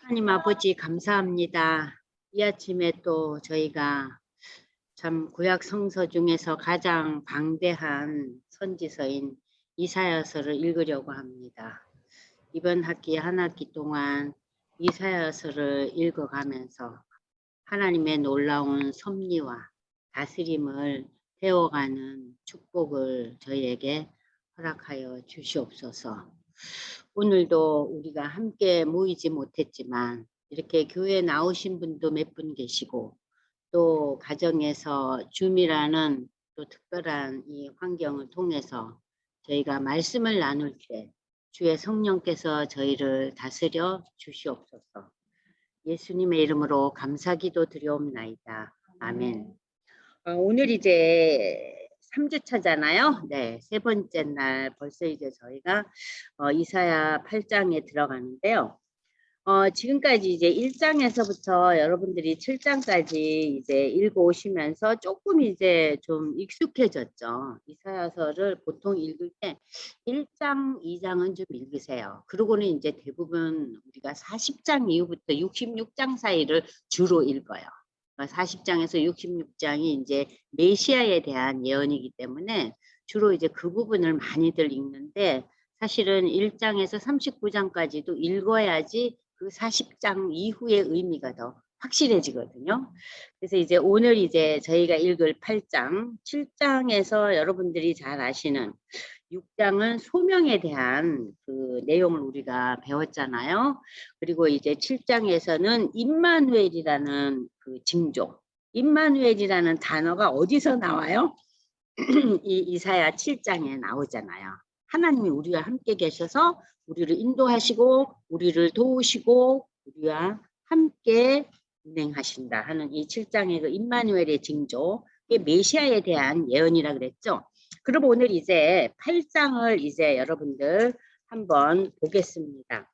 하나님 아버지 감사합니다. 이 아침에 또 저희가 참 구약 성서 중에서 가장 방대한 선지서인 이사야서를 읽으려고 합니다. 이번 학기 한 학기 동안 이사야서를 읽어가면서 하나님의 놀라운 섭리와 다스림을 배워가는 축복을 저희에게 허락하여 주시옵소서. 오늘도 우리가 함께 모이지 못했지만 이렇게 교회에 나오신 분도 몇 분 계시고 또 가정에서 줌이라는 또 특별한 이 환경을 통해서 저희가 말씀을 나눌 때 주의 성령께서 저희를 다스려 주시옵소서. 예수님의 이름으로 감사기도 드려옵나이다. 아멘. 오늘 이제 3주차잖아요. 네, 세 번째 날 벌써 이제 저희가 이사야 8장에 들어가는데요. 지금까지 이제 1장에서부터 여러분들이 7장까지 이제 읽어오시면서 조금 이제 좀 익숙해졌죠. 이사야서를 보통 읽을 때 1장, 2장은 좀 읽으세요. 그러고는 이제 대부분 우리가 40장 이후부터 66장 사이를 주로 읽어요. 40장에서 66장이 이제 메시아에 대한 예언이기 때문에 주로 이제 그 부분을 많이들 읽는데 사실은 1장에서 39장까지도 읽어야지 그 40장 이후의 의미가 더 확실해지거든요. 그래서 이제 오늘 이제 저희가 읽을 8장, 7장에서 여러분들이 잘 아시는 6장은 소명에 대한 그 내용을 우리가 배웠잖아요. 그리고 이제 7장에서는 임마누엘이라는 그 징조, 임마누엘이라는 단어가 어디서 나와요? 이 이사야 7장에 나오잖아요. 하나님이 우리와 함께 계셔서 우리를 인도하시고 우리를 도우시고 우리와 함께 운행하신다 하는 이 7장의 그 임마누엘의 징조, 이게 메시아에 대한 예언이라 그랬죠. 그럼 오늘 이제 8장을 이제 여러분들 한번 보겠습니다.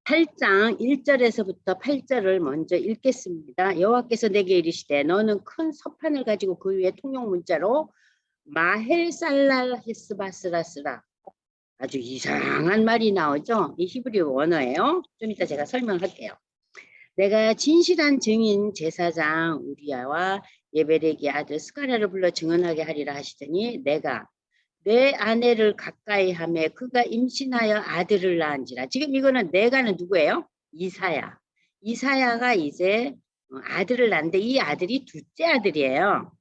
8장 1절에서부터 8절을 먼저 읽겠습니다. 여호와께서 내게 이르시되 너는 큰 서판을 가지고 그 위에 통용 문자로 마헬살랄 헤스바스라 쓰라. 아주 이상한 말이 나오죠. 이 히브리 원어예요. 좀 이따 제가 설명할게요. 내가 진실한 증인 제사장 우리야와 예베레기 아들 스가랴를 불러 증언하게 하리라 하시더니 내가 내 아내를 가까이 하매 그가 임신하여 아들을 낳은지라. 지금 이거는 내가는 누구예요? 이사야. 이사야가 이제 아들을 낳는데 이 아들이 둘째 아들이에요.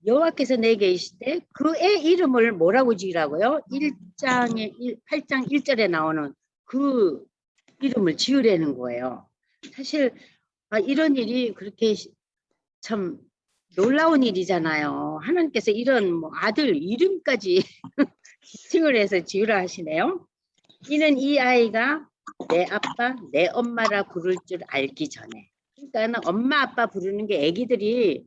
여호와께서 내게 이르시되 그의 이름을 뭐라고 지으라고요? 8장 1절에 나오는 그 이름을 지으라는 거예요. 사실 이런 일이 그렇게 참 놀라운 일이잖아요. 하나님께서 이런 뭐 아들 이름까지 지칭을 해서 지으라 하시네요. 이는 이 아이가 내 아빠, 내 엄마라 부를 줄 알기 전에. 그러니까 엄마, 아빠 부르는 게 애기들이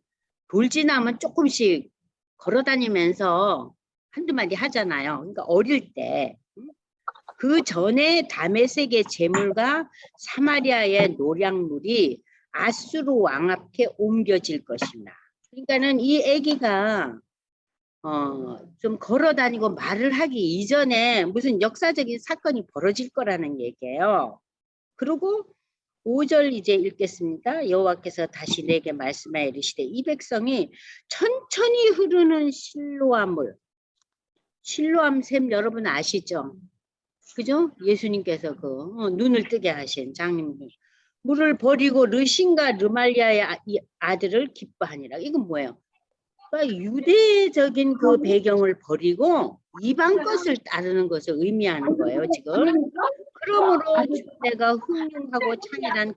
돌지나면 조금씩 걸어다니면서 한두 마디 하잖아요. 그러니까 어릴 때. 그 전에 다메섹의 재물과 사마리아의 노량물이 아수르 왕 앞에 옮겨질 것이다. 그러니까는 이 아기가 좀 걸어다니고 말을 하기 이전에 무슨 역사적인 사건이 벌어질 거라는 얘기예요. 그리고 5절 이제 읽겠습니다. 여호와께서 다시 내게 말씀하여 이르시되 이 백성이 천천히 흐르는 실로암 물, 실로암 샘 여러분 아시죠? 그죠? 예수님께서 그 눈을 뜨게 하신 장님들 물을 버리고 르신과 르말리아의 아들을 기뻐하니라. 이건 뭐예요? 그러니까 유대적인 그 배경을 버리고 이방 것을 따르는 것을 의미하는 거예요, 지금. 그러므로 내가 흥하고 창이란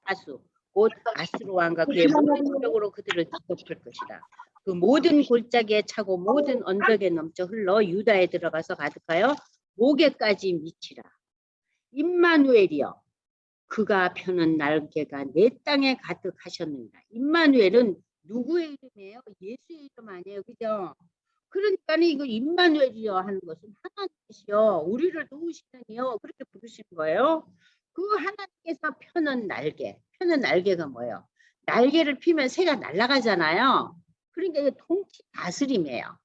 아수, 곧 아수르 왕과 그의 모든 적으로 그들을 뒤덮을 것이다. 그 모든 골짜기에 차고 모든 언덕에 넘쳐 흘러 유다에 들어가서 가득하여 목에까지 미치라. 임마누엘이여, 그가 펴는 날개가 내 땅에 가득하셨느니라. 임마누엘은 누구의 이름이에요? 예수의 이름 아니에요, 그죠? 그러니까 이거 임마누엘이여 하는 것은 하나님이시여 우리를 도우시는 이여 그렇게 부르신 거예요. 그 하나님께서 펴는 날개, 펴는 날개가 뭐예요? 날개를 피면 새가 날아가잖아요. 그러니까 이거 통치 다스림이에요.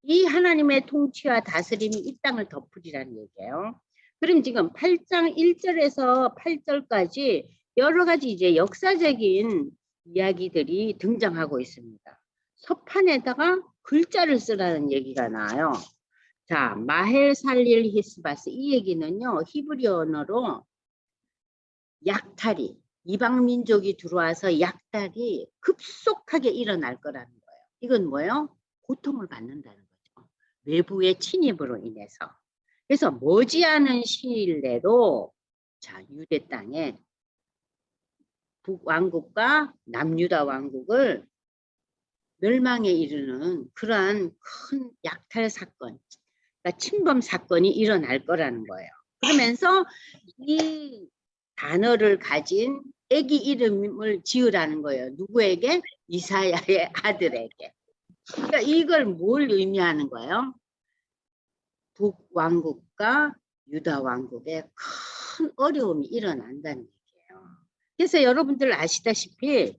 이 하나님의 통치와 다스림이 이 땅을 덮으리라는 얘기예요. 그럼 지금 8장 1절에서 8절까지 여러 가지 이제 역사적인 이야기들이 등장하고 있습니다. 서판에다가 글자를 쓰라는 얘기가 나와요. 자, 마헬 살릴 히스바스, 이 얘기는요, 히브리 언어로 약탈이, 이방 민족이 들어와서 약탈이 급속하게 일어날 거라는 거예요. 이건 뭐예요? 고통을 받는다는 거죠. 외부의 침입으로 인해서. 그래서 머지않은 시일 내로 자, 유대 땅에 북왕국과 남유다 왕국을 멸망에 이르는 그러한 큰 약탈 사건, 그러니까 침범 사건이 일어날 거라는 거예요. 그러면서 이 단어를 가진 아기 이름을 지으라는 거예요. 누구에게? 이사야의 아들에게. 그러니까 이걸 뭘 의미하는 거예요? 북왕국과 유다 왕국에 큰 어려움이 일어난다는 얘기예요. 그래서 여러분들 아시다시피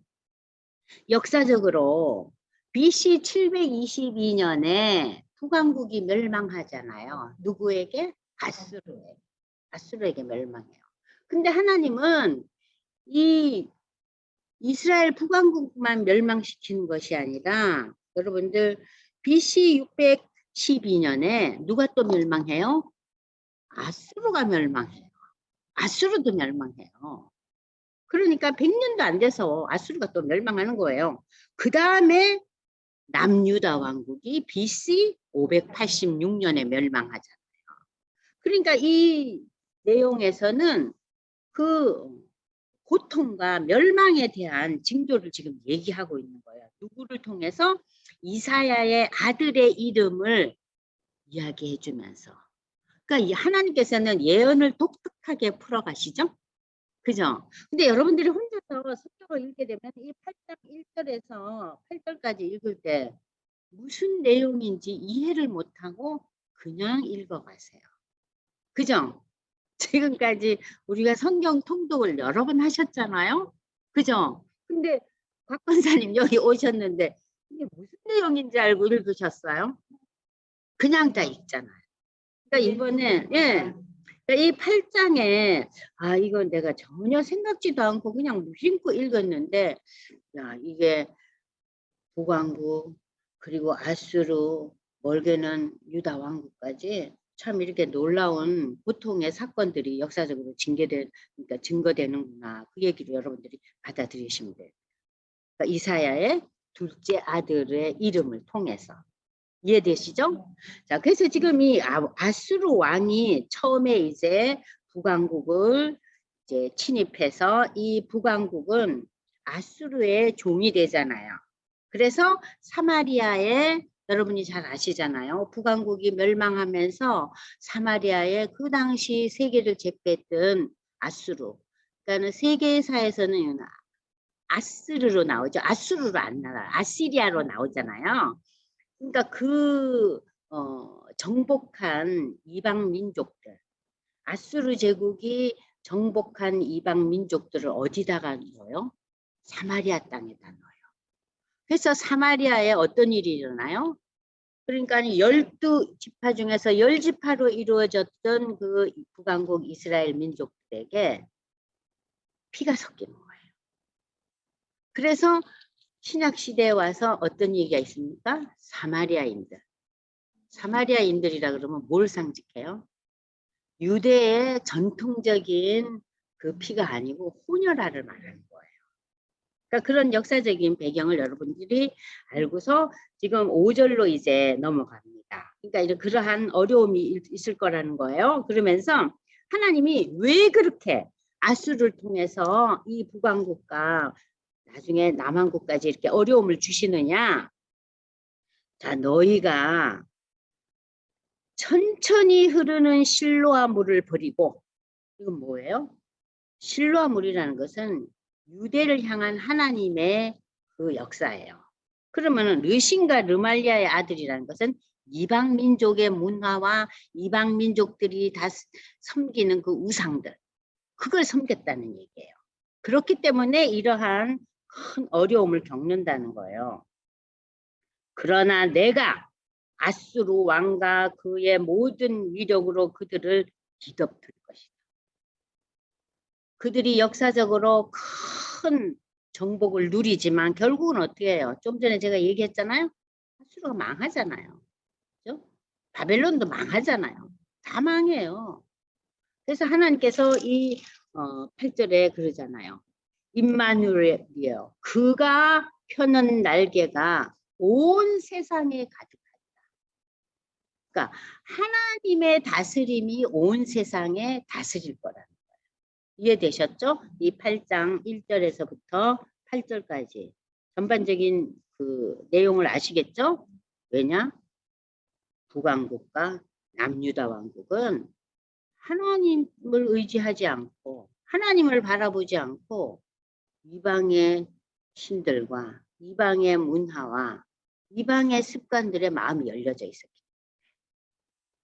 역사적으로 BC 722년에 북왕국이 멸망하잖아요. 누구에게? 아수르에게. 아수르에게 멸망해요. 근데 하나님은 이 이스라엘 북왕국만 멸망시키는 것이 아니라 여러분들 BC 612년에 누가 또 멸망해요? 아수르가 멸망해요. 아수르도 멸망해요. 그러니까 100년도 안 돼서 아수르가 또 멸망하는 거예요. 그 다음에 남유다 왕국이 BC 586년에 멸망하잖아요. 그러니까 이 내용에서는 그 고통과 멸망에 대한 징조를 지금 얘기하고 있는 거예요. 누구를 통해서? 이사야의 아들의 이름을 이야기해 주면서. 그러니까 이 하나님께서는 예언을 독특하게 풀어가시죠. 그죠? 근데 여러분들이 혼자서 속도로 읽게 되면 이 8장 1절에서 8절까지 읽을 때 무슨 내용인지 이해를 못하고 그냥 읽어가세요. 그죠? 지금까지 우리가 성경 통독을 여러 번 하셨잖아요. 그죠? 근데 곽 권사님 여기 오셨는데 이게 무슨 내용인지 알고 읽으셨어요? 그냥 다 읽잖아요. 그러니까 이번에 예, 이 8장에 아 이건 내가 전혀 생각지도 않고 그냥 무심코 읽었는데 야 이게 북왕국 그리고 아수르 멀게는 유다 왕국까지 참 이렇게 놀라운 고통의 사건들이 역사적으로 그러니까 증거되는구나. 그 얘기를 여러분들이 받아들이시면 돼요. 그러니까 이사야의 둘째 아들의 이름을 통해서. 이해되시죠? 자, 그래서 지금 이 아수르 왕이 처음에 이제 북왕국을 이제 침입해서 이 북왕국은 아수르의 종이 되잖아요. 그래서 사마리아에 여러분이 잘 아시잖아요. 북왕국이 멸망하면서 사마리아에 그 당시 세계를 제패했던 아수르. 그러니까 세계사에서는 아스르로 나오죠. 아수르로 안 나와요. 아시리아로 나오잖아요. 그러니까 그 정복한 이방 민족들, 아수르 제국이 정복한 이방 민족들을 어디다가 넣어요? 사마리아 땅에다 넣어요. 그래서 사마리아에 어떤 일이 일어나요? 그러니까 12지파 중에서 10지파로 이루어졌던 그 북왕국 이스라엘 민족들에게 피가 섞이는 거예요. 그래서 신약 시대에 와서 어떤 얘기가 있습니까? 사마리아인들. 사마리아인들이라 그러면 뭘 상징해요? 유대의 전통적인 그 피가 아니고 혼혈아를 말하는 거예요. 그러니까 그런 역사적인 배경을 여러분들이 알고서 지금 5절로 이제 넘어갑니다. 그러니까 이제 그러한 어려움이 있을 거라는 거예요. 그러면서 하나님이 왜 그렇게 아수를 통해서 이 북왕국과 나중에 남왕국까지 이렇게 어려움을 주시느냐? 자, 너희가 천천히 흐르는 실로아 물을 버리고, 이건 뭐예요? 실로아 물이라는 것은 유대를 향한 하나님의 그 역사예요. 그러면은 르신과 르말리아의 아들이라는 것은 이방 민족의 문화와 이방 민족들이 다 섬기는 그 우상들, 그걸 섬겼다는 얘기예요. 그렇기 때문에 이러한 큰 어려움을 겪는다는 거예요. 그러나 내가 아수르 왕과 그의 모든 위력으로 그들을 뒤덮을 것이다. 그들이 역사적으로 큰 정복을 누리지만 결국은 어떻게 해요? 좀 전에 제가 얘기했잖아요. 아수르가 망하잖아요. 그죠? 바벨론도 망하잖아요. 다 망해요. 그래서 하나님께서 이 8절에 그러잖아요. 임마누엘이요. 그가 펴는 날개가 온 세상에 가득하다. 그러니까 하나님의 다스림이 온 세상에 다스릴 거라는 거예요. 이해되셨죠? 이 8장 1절에서부터 8절까지 전반적인 그 내용을 아시겠죠? 왜냐? 북왕국과 남유다 왕국은 하나님을 의지하지 않고 하나님을 바라보지 않고 이방의 신들과 이방의 문화와 이방의 습관들의 마음이 열려져 있었기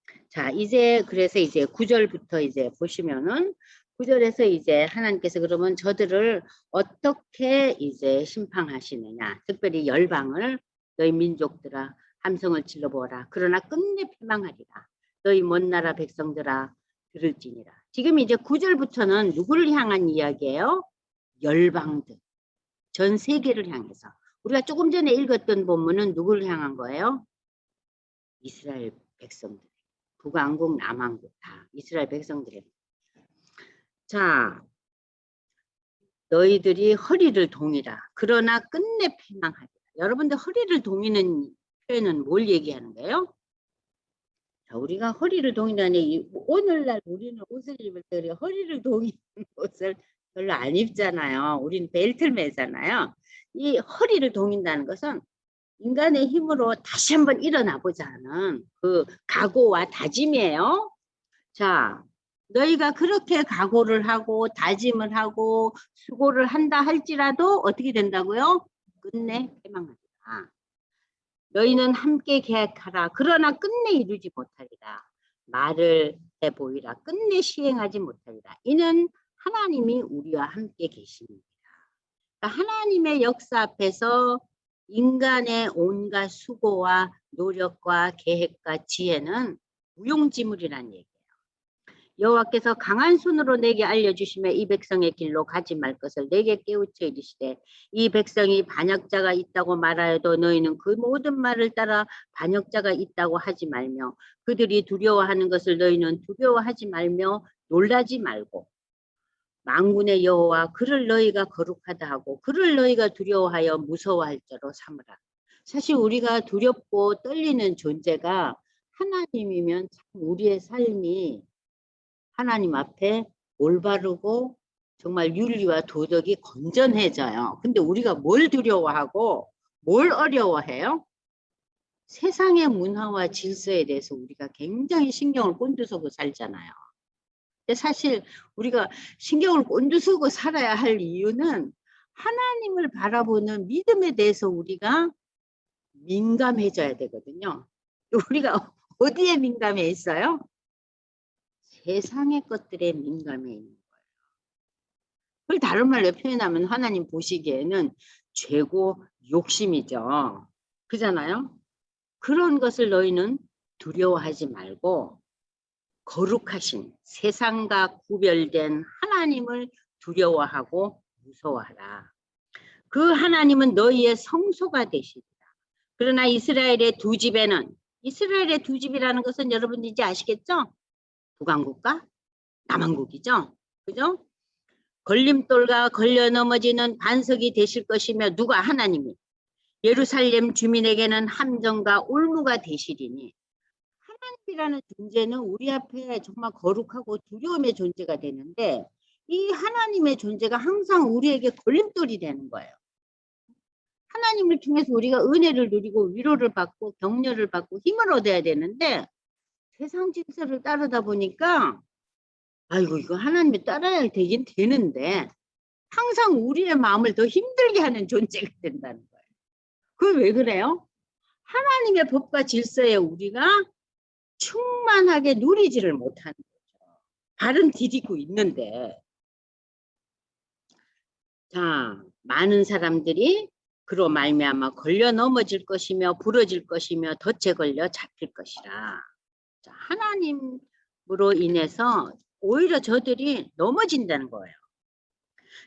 때문에. 자, 이제 그래서 이제 9절부터 이제 보시면은 9절에서 이제 하나님께서 그러면 저들을 어떻게 이제 심판하시느냐. 특별히 열방을 너희 민족들아 함성을 질러보아라. 그러나 끝내 패망하리라. 너희 먼 나라 백성들아 들을지니라. 지금 이제 9절부터는 누구를 향한 이야기예요? 열방들. 전 세계를 향해서. 우리가 조금 전에 읽었던 본문은 누구를 향한 거예요? 이스라엘 백성들. 북왕국, 남왕국 다 이스라엘 백성들에게. 자, 너희들이 허리를 동이라. 그러나 끝내 패망하리라. 여러분들 허리를 동이는 표현은 뭘 얘기하는 거예요? 자, 우리가 허리를 동이다니 오늘날 우리는 옷을 입을 때 허리를 동이는 옷을 별로 안 입잖아요. 우리는 벨트를 매잖아요. 이 허리를 동인다는 것은 인간의 힘으로 다시 한번 일어나 보자는 그 각오와 다짐이에요. 자, 너희가 그렇게 각오를 하고 다짐을 하고 수고를 한다 할지라도 어떻게 된다고요? 끝내 패망하리라. 너희는 함께 계획하라. 그러나 끝내 이루지 못하리라. 말을 해보이라. 끝내 시행하지 못하리라. 이는 하나님이 우리와 함께 계십니다. 그러니까 하나님의 역사 앞에서 인간의 온갖 수고와 노력과 계획과 지혜는 무용지물이라는 얘기예요. 여호와께서 강한 손으로 내게 알려주시며 이 백성의 길로 가지 말 것을 내게 깨우쳐 이르시되 이 백성이 반역자가 있다고 말하여도 너희는 그 모든 말을 따라 반역자가 있다고 하지 말며 그들이 두려워하는 것을 너희는 두려워하지 말며 놀라지 말고 만군의 여호와 그를 너희가 거룩하다 하고 그를 너희가 두려워하여 무서워할 자로 삼으라. 사실 우리가 두렵고 떨리는 존재가 하나님이면 참 우리의 삶이 하나님 앞에 올바르고 정말 윤리와 도덕이 건전해져요. 근데 우리가 뭘 두려워하고 뭘 어려워해요? 세상의 문화와 질서에 대해서 우리가 굉장히 신경을 곤두서고 살잖아요. 근데 사실 우리가 신경을 곤두서고 살아야 할 이유는 하나님을 바라보는 믿음에 대해서 우리가 민감해져야 되거든요. 우리가 어디에 민감해 있어요? 세상의 것들에 민감해 있는 거예요. 그걸 다른 말로 표현하면 하나님 보시기에는 죄고 욕심이죠. 그잖아요. 그런 것을 너희는 두려워하지 말고 거룩하신 세상과 구별된 하나님을 두려워하고 무서워하라. 그 하나님은 너희의 성소가 되시리라. 그러나 이스라엘의 두 집에는 이스라엘의 두 집이라는 것은 여러분 이제 아시겠죠? 북왕국과 남왕국이죠. 그죠? 걸림돌과 걸려 넘어지는 반석이 되실 것이며 누가 하나님이 예루살렘 주민에게는 함정과 올무가 되시리니 하나님이라는 존재는 우리 앞에 정말 거룩하고 두려움의 존재가 되는데 이 하나님의 존재가 항상 우리에게 걸림돌이 되는 거예요. 하나님을 통해서 우리가 은혜를 누리고 위로를 받고 격려를 받고 힘을 얻어야 되는데 세상 질서를 따르다 보니까 아이고 이거 하나님을 따라야 되긴 되는데 항상 우리의 마음을 더 힘들게 하는 존재가 된다는 거예요. 그건 왜 그래요? 하나님의 법과 질서에 우리가 충만하게 누리지를 못하는 거죠. 발은 디디고 있는데. 자, 많은 사람들이 그로 말미암아 걸려 넘어질 것이며 부러질 것이며 덫에 걸려 잡힐 것이라. 자, 하나님을 인해서 오히려 저들이 넘어진다는 거예요.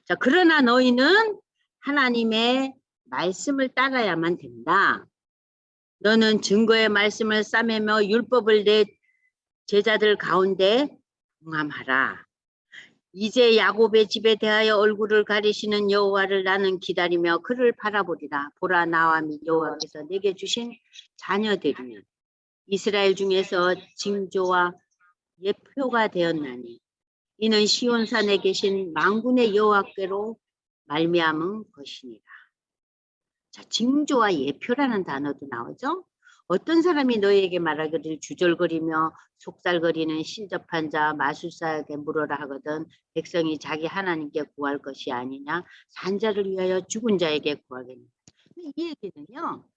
자, 그러나 너희는 하나님의 말씀을 따라야만 된다. 너는 증거의 말씀을 싸매며 율법을 내 제자들 가운데 동함하라. 이제 야곱의 집에 대하여 얼굴을 가리시는 여호와를 나는 기다리며 그를 바라보리라. 보라, 나와 및 여호와께서 내게 주신 자녀들이면 이스라엘 중에서 징조와 예표가 되었나니 이는 시온산에 계신 만군의 여호와께로 말미암은 것이니라. 자, 징조와 예표라는 단어도 나오죠. 어떤 사람이 너희에게 말하기를 주절거리며 속살거리는 신접한 자 마술사에게 물어라 하거든 백성이 자기 하나님께 구할 것이 아니냐 산자를 위하여 죽은 자에게 구하겠느냐. 이 얘기는요.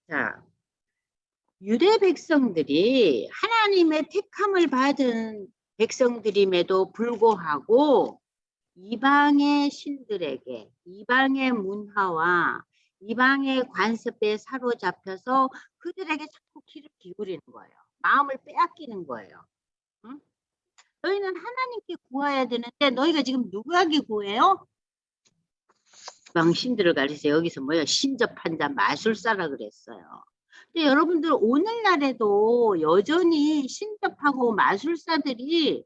자, 유대 백성들이 하나님의 택함을 받은 백성들임에도 불구하고 이방의 신들에게 이방의 문화와 이방의 관습에 사로잡혀서 그들에게 자꾸 귀를 기울이는 거예요. 마음을 빼앗기는 거예요. 응? 너희는 하나님께 구해야 되는데 너희가 지금 누구에게 구해요? 이방 신들을 가리서 여기서 뭐야? 신접한 자 마술사라 그랬어요. 근데 여러분들 오늘날에도 여전히 신접하고 마술사들이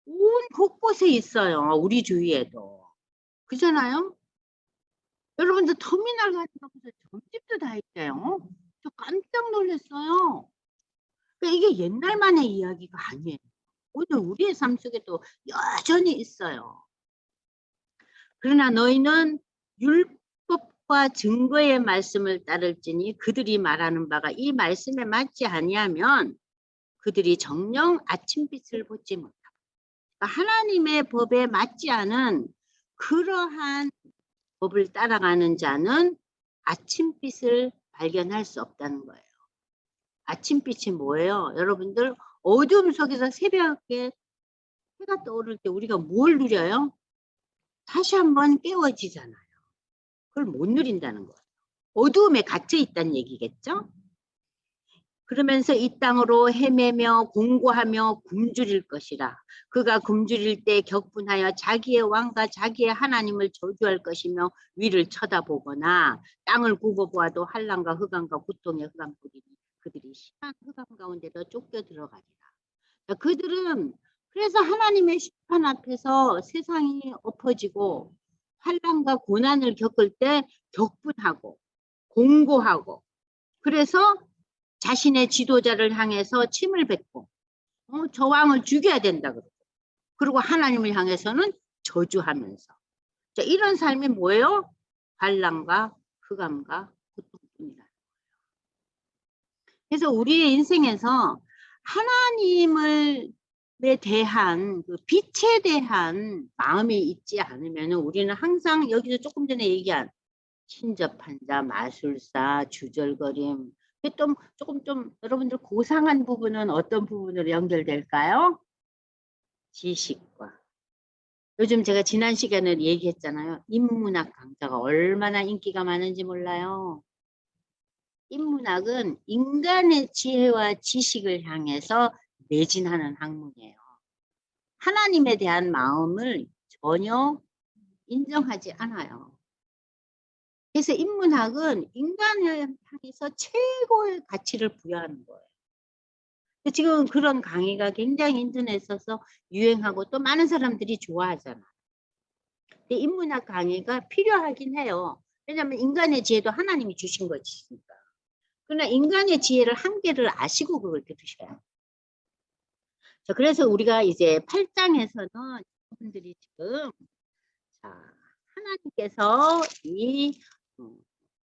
온 곳곳에 있어요. 우리 주위에도. 그잖아요? 여러분들 터미널 같은 곳에 점집도 다 있대요. 저 깜짝 놀랐어요. 그러니까 이게 옛날만의 이야기가 아니에요. 오늘 우리의 삶 속에도 여전히 있어요. 그러나 너희는 율법과 증거의 말씀을 따를지니 그들이 말하는 바가 이 말씀에 맞지 아니하면 그들이 정녕 아침빛을 보지 못하고 하나님의 법에 맞지 않은 그러한 법을 따라가는 자는 아침빛을 발견할 수 없다는 거예요. 아침빛이 뭐예요? 여러분들 어둠 속에서 새벽에 해가 떠오를 때 우리가 뭘 누려요? 다시 한번 깨워지잖아요. 그걸 못 누린다는 거예요. 어두움에 갇혀 있다는 얘기겠죠? 그러면서 이 땅으로 헤매며 공고하며 굶주릴 것이라. 그가 굶주릴 때 격분하여 자기의 왕과 자기의 하나님을 저주할 것이며 위를 쳐다보거나 땅을 굽어보아도 한란과 흑암과 고통의 흑암 뿌리니 그들이 심한 흑암 가운데로 쫓겨 들어가리라. 그들은 그래서 하나님의 심판 앞에서 세상이 엎어지고 환난과 고난을 겪을 때 격분하고 공고하고 그래서 자신의 지도자를 향해서 침을 뱉고 저 왕을 죽여야 된다 그러고 그리고 하나님을 향해서는 저주하면서 자, 이런 삶이 뭐예요? 환난과 흑암과 고통뿐이다. 그래서 우리의 인생에서 하나님에 대한 그 빛에 대한 마음이 있지 않으면 우리는 항상 여기서 조금 전에 얘기한 신접한 자, 마술사, 주절거림 조금 좀 여러분들 고상한 부분은 어떤 부분으로 연결될까요? 지식과 요즘 제가 지난 시간에 얘기했잖아요. 인문학 강좌가 얼마나 인기가 많은지 몰라요. 인문학은 인간의 지혜와 지식을 향해서 매진하는 학문이에요. 하나님에 대한 마음을 전혀 인정하지 않아요. 그래서 인문학은 인간을 향해서 최고의 가치를 부여하는 거예요. 지금 그런 강의가 굉장히 인터넷에서 유행하고 또 많은 사람들이 좋아하잖아. 근데 인문학 강의가 필요하긴 해요. 왜냐하면 인간의 지혜도 하나님이 주신 것이니까. 그러나 인간의 지혜를 한계를 아시고 그걸 들으셔야 해요. 그래서 우리가 이제 8장에서는 여러분들이 지금 하나님께서 이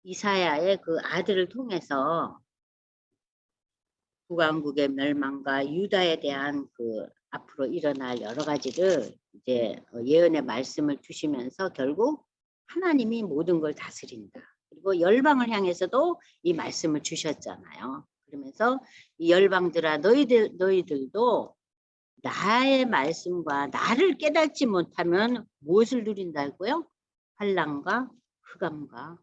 이사야의 그 아들을 통해서 북왕국의 멸망과 유다에 대한 그 앞으로 일어날 여러 가지를 이제 예언의 말씀을 주시면서 결국 하나님이 모든 걸 다스린다. 그리고 열방을 향해서도 이 말씀을 주셨잖아요. 그러면서 이 열방들아 너희들도 나의 말씀과 나를 깨닫지 못하면 무엇을 누린다고요? 환난과 흑암과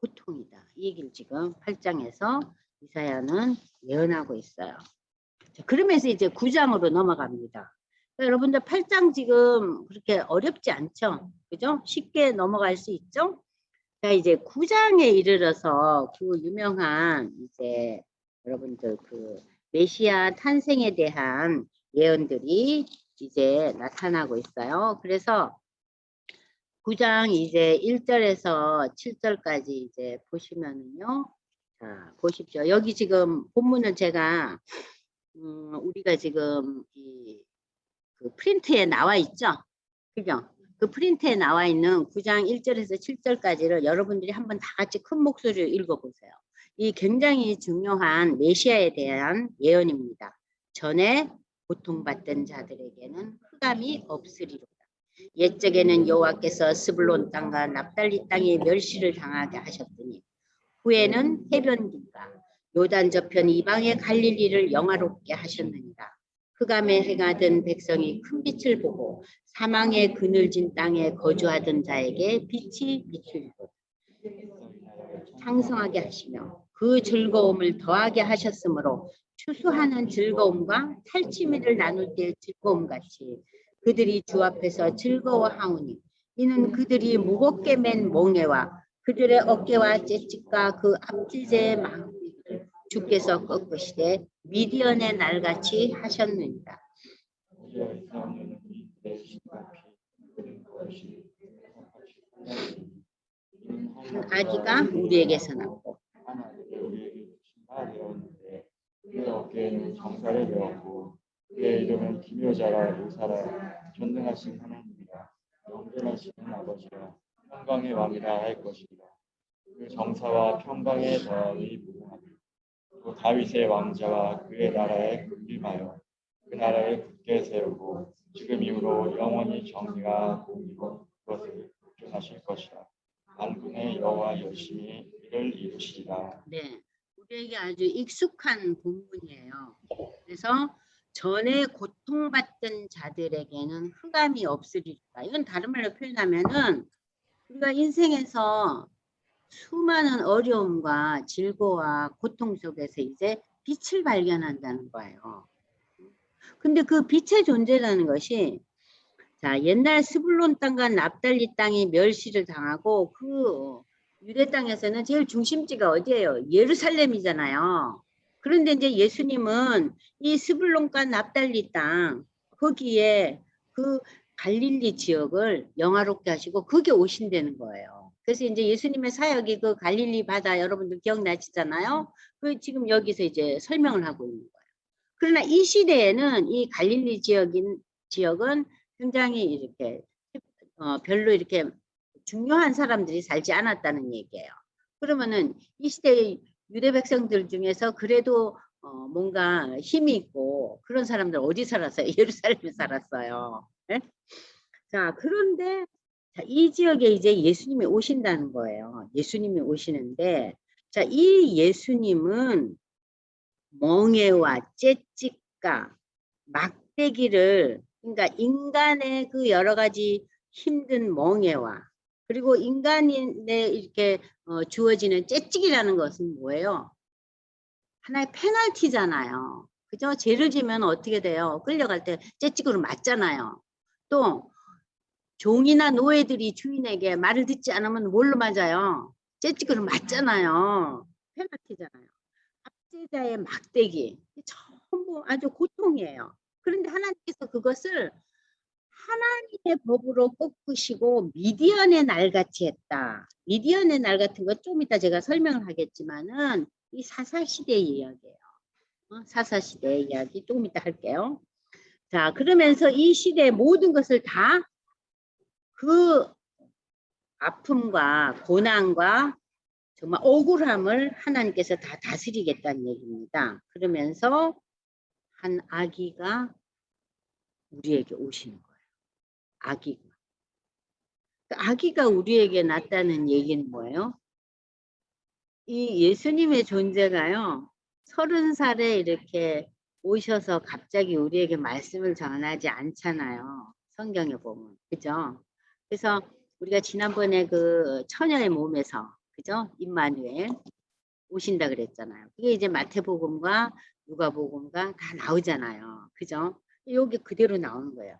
고통이다. 이 얘기를 지금 8장에서 이사야는 예언하고 있어요. 그러면서 이제 9장으로 넘어갑니다. 여러분들 8장 지금 그렇게 어렵지 않죠? 그죠? 쉽게 넘어갈 수 있죠? 자, 이제 9장에 이르러서 그 유명한 이제 여러분들 그 메시아 탄생에 대한 예언들이 이제 나타나고 있어요. 그래서 9장 이제 1절에서 7절까지 이제 보시면은요. 자, 보십시오. 여기 지금 본문은 제가 우리가 지금 그 프린트에 나와 있죠? 그죠? 그 프린트에 나와 있는 9장 1절에서 7절까지를 여러분들이 한번 다 같이 큰 목소리로 읽어보세요. 이 굉장히 중요한 메시아에 대한 예언입니다. 전에 고통받던 자들에게는 흑암이 없으리로다. 옛적에는 여호와께서 스불론 땅과 납달리 땅에 멸시를 당하게 하셨더니 후에는 해변길과 요단 저편 이방의 갈릴리를 영화롭게 하셨느니라. 흑암의 해가 든 백성이 큰 빛을 보고 사망의 그늘진 땅에 거주하던 자에게 빛이 비추리고 창성하게 하시며 그 즐거움을 더하게 하셨으므로 추수하는 즐거움과 탈취미를 나눌 때의 즐거움 같이 그들이 주 앞에서 즐거워하오니 이는 그들이 무겁게 맨 몽에와 그들의 어깨와 채찍과 그 앞지제의 망대를 주께서 꺾으시되 미디언의 날같이 하셨느니라. 한 아기가 우리에게서 났고 그의 어깨에는 정사를 배웠고 그의 이름은 기묘자라 의사라 전능하신 하나님이라 영존하시는 아버지라 평강의 왕이라 할 것이라. 그 정사와 평강의 더함이 무궁하니 또 다윗의 왕자가 그의 나라에 군림하여 그 나라를 굳게 세우고 지금 이후로 영원히 정의가 공의로 그것을 복종하실 것이라. 만군의 여호와 열심히 이를 이루시리라. 네, 우리에게 아주 익숙한 본문이에요. 그래서 전에 고통받던 자들에게는 흑암이 없으리라. 이건 다른 말로 표현하면은 우리가 인생에서 수많은 어려움과 즐거움과 고통 속에서 이제 빛을 발견한다는 거예요. 근데 그 빛의 존재라는 것이 자, 옛날 스불론 땅과 납달리 땅이 멸시를 당하고 그 유대 땅에서는 제일 중심지가 어디예요? 예루살렘이잖아요. 그런데 이제 예수님은 이 스불론과 납달리 땅 거기에 그 갈릴리 지역을 영화롭게 하시고 거기에 오신다는 거예요. 그래서 이제 예수님의 사역이 그 갈릴리 바다 여러분들 기억나시잖아요. 그 지금 여기서 이제 설명을 하고 있는 거예요. 그러나 이 시대에는 이 갈릴리 지역은 굉장히 이렇게 별로 이렇게 중요한 사람들이 살지 않았다는 얘기예요. 그러면은 이 시대의 유대 백성들 중에서 그래도 뭔가 힘이 있고 그런 사람들 어디 살았어요? 예루살렘에 살았어요. 네? 자, 그런데 자, 이 지역에 이제 예수님이 오신다는 거예요. 예수님이 오시는데 자, 이 예수님은 멍에와 채찍과 막대기를 그러니까 인간의 그 여러 가지 힘든 멍에와 그리고 인간의 이렇게 주어지는 채찍이라는 것은 뭐예요? 하나의 페널티잖아요. 그죠? 죄를 지면 어떻게 돼요? 끌려갈 때 채찍으로 맞잖아요. 또 종이나 노예들이 주인에게 말을 듣지 않으면 뭘로 맞아요? 채찍으로 맞잖아요. 페널티잖아요. 압제자의 막대기 전부 아주 고통이에요. 그런데 하나님께서 그것을 하나님의 법으로 꺾으시고 미디언의 날같이 했다. 미디언의 날 같은 거 좀 이따 제가 설명을 하겠지만은 이 사사시대의 이야기예요. 사사시대의 이야기 조금 이따 할게요. 자, 그러면서 이 시대의 모든 것을 다 그 아픔과 고난과 정말 억울함을 하나님께서 다 다스리겠다는 얘기입니다. 그러면서 한 아기가 우리에게 오시는 거예요. 아기가. 아기가 우리에게 났다는 얘기는 뭐예요? 이 예수님의 존재가요. 30살에 이렇게 오셔서 갑자기 우리에게 말씀을 전하지 않잖아요. 성경에 보면. 그죠? 그래서 우리가 지난번에 그 처녀의 몸에서 그죠? 임마누엘 오신다 그랬잖아요. 그게 이제 마태복음과 누가복음가 다 나오잖아요. 그죠? 여기 그대로 나오는 거예요.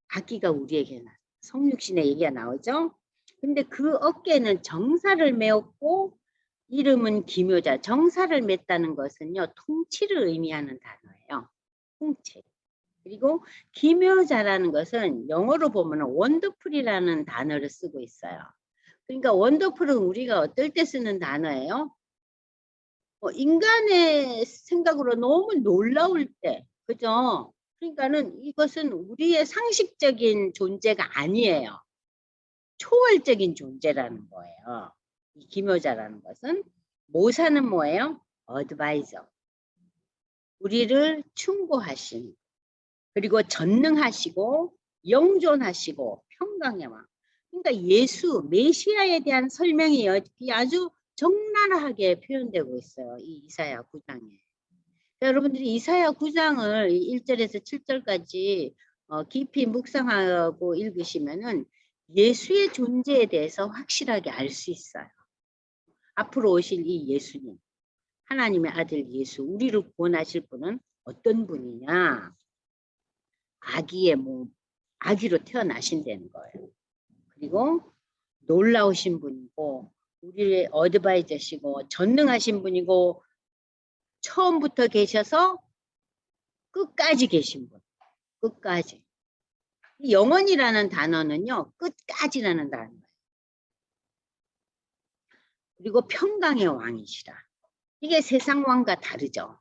아기가 우리에게 성육신의 얘기가 나오죠. 근데 그 어깨는 정사를 메었고 이름은 기묘자. 정사를 맸다는 것은요, 통치를 의미하는 단어예요. 통치. 그리고 기묘자라는 것은 영어로 보면 원더풀이라는 단어를 쓰고 있어요. 그러니까 원더풀은 우리가 어떨 때 쓰는 단어예요? 인간의 생각으로 너무 놀라울 때, 그죠? 그러니까는 이것은 우리의 상식적인 존재가 아니에요. 초월적인 존재라는 거예요. 이 기묘자라는 것은 모사는 뭐예요? 어드바이저. 우리를 충고하신, 그리고 전능하시고 영존하시고 평강의 왕. 그러니까 예수 메시아에 대한 설명이 아주 적나라하게 표현되고 있어요. 이 이사야 9장에. 여러분들이 이사야 9장을 1절에서 7절까지 깊이 묵상하고 읽으시면은 예수의 존재에 대해서 확실하게 알 수 있어요. 앞으로 오실 이 예수님, 하나님의 아들 예수, 우리를 구원하실 분은 어떤 분이냐? 아기의 몸, 아기로 태어나신다는 거예요. 그리고 놀라우신 분이고, 우리의 어드바이저시고, 전능하신 분이고, 처음부터 계셔서 끝까지 계신 분. 끝까지. 영원이라는 단어는요, 끝까지라는 단어예요. 그리고 평강의 왕이시라. 이게 세상 왕과 다르죠.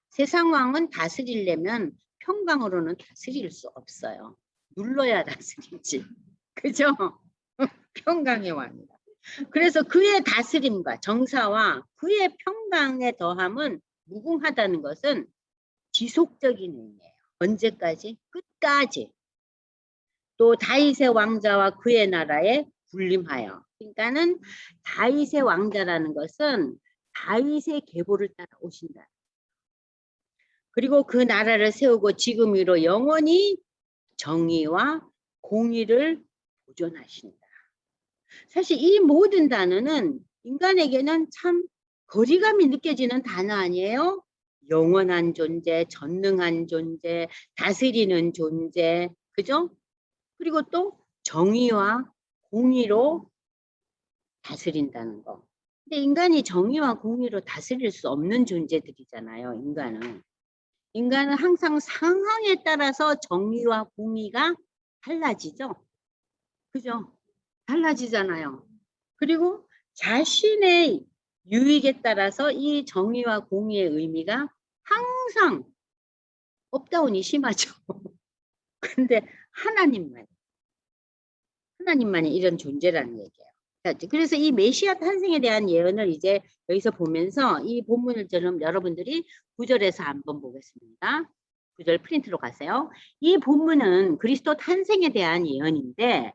세상 왕은 다스리려면 평강으로는 다스릴 수 없어요. 눌러야 다스리지. 그죠? 평강의 왕이다. 그래서 그의 다스림과 정사와 그의 평강의 더함은 무궁하다는 것은 지속적인 의미예요. 언제까지? 끝까지. 또 다윗의 왕자와 그의 나라에 군림하여. 그러니까는 다윗의 왕자라는 것은 다윗의 계보를 따라 오신다. 그리고 그 나라를 세우고 지금으로 영원히 정의와 공의를 보존하신다. 사실 이 모든 단어는 인간에게는 참 거리감이 느껴지는 단어 아니에요? 영원한 존재, 전능한 존재, 다스리는 존재, 그죠? 그리고 또 정의와 공의로 다스린다는 거. 근데 인간이 정의와 공의로 다스릴 수 없는 존재들이잖아요, 인간은. 인간은 항상 상황에 따라서 정의와 공의가 달라지죠. 그죠? 달라지잖아요. 그리고 자신의 유익에 따라서 이 정의와 공의의 의미가 항상 업다운이 심하죠. 근데 하나님만이 이런 존재라는 얘기예요. 그래서 이 메시아 탄생에 대한 예언을 이제 여기서 보면서 이 본문을 저는 여러분들이 9절에서 한번 보겠습니다. 9절 프린트로 가세요. 이 본문은 그리스도 탄생에 대한 예언인데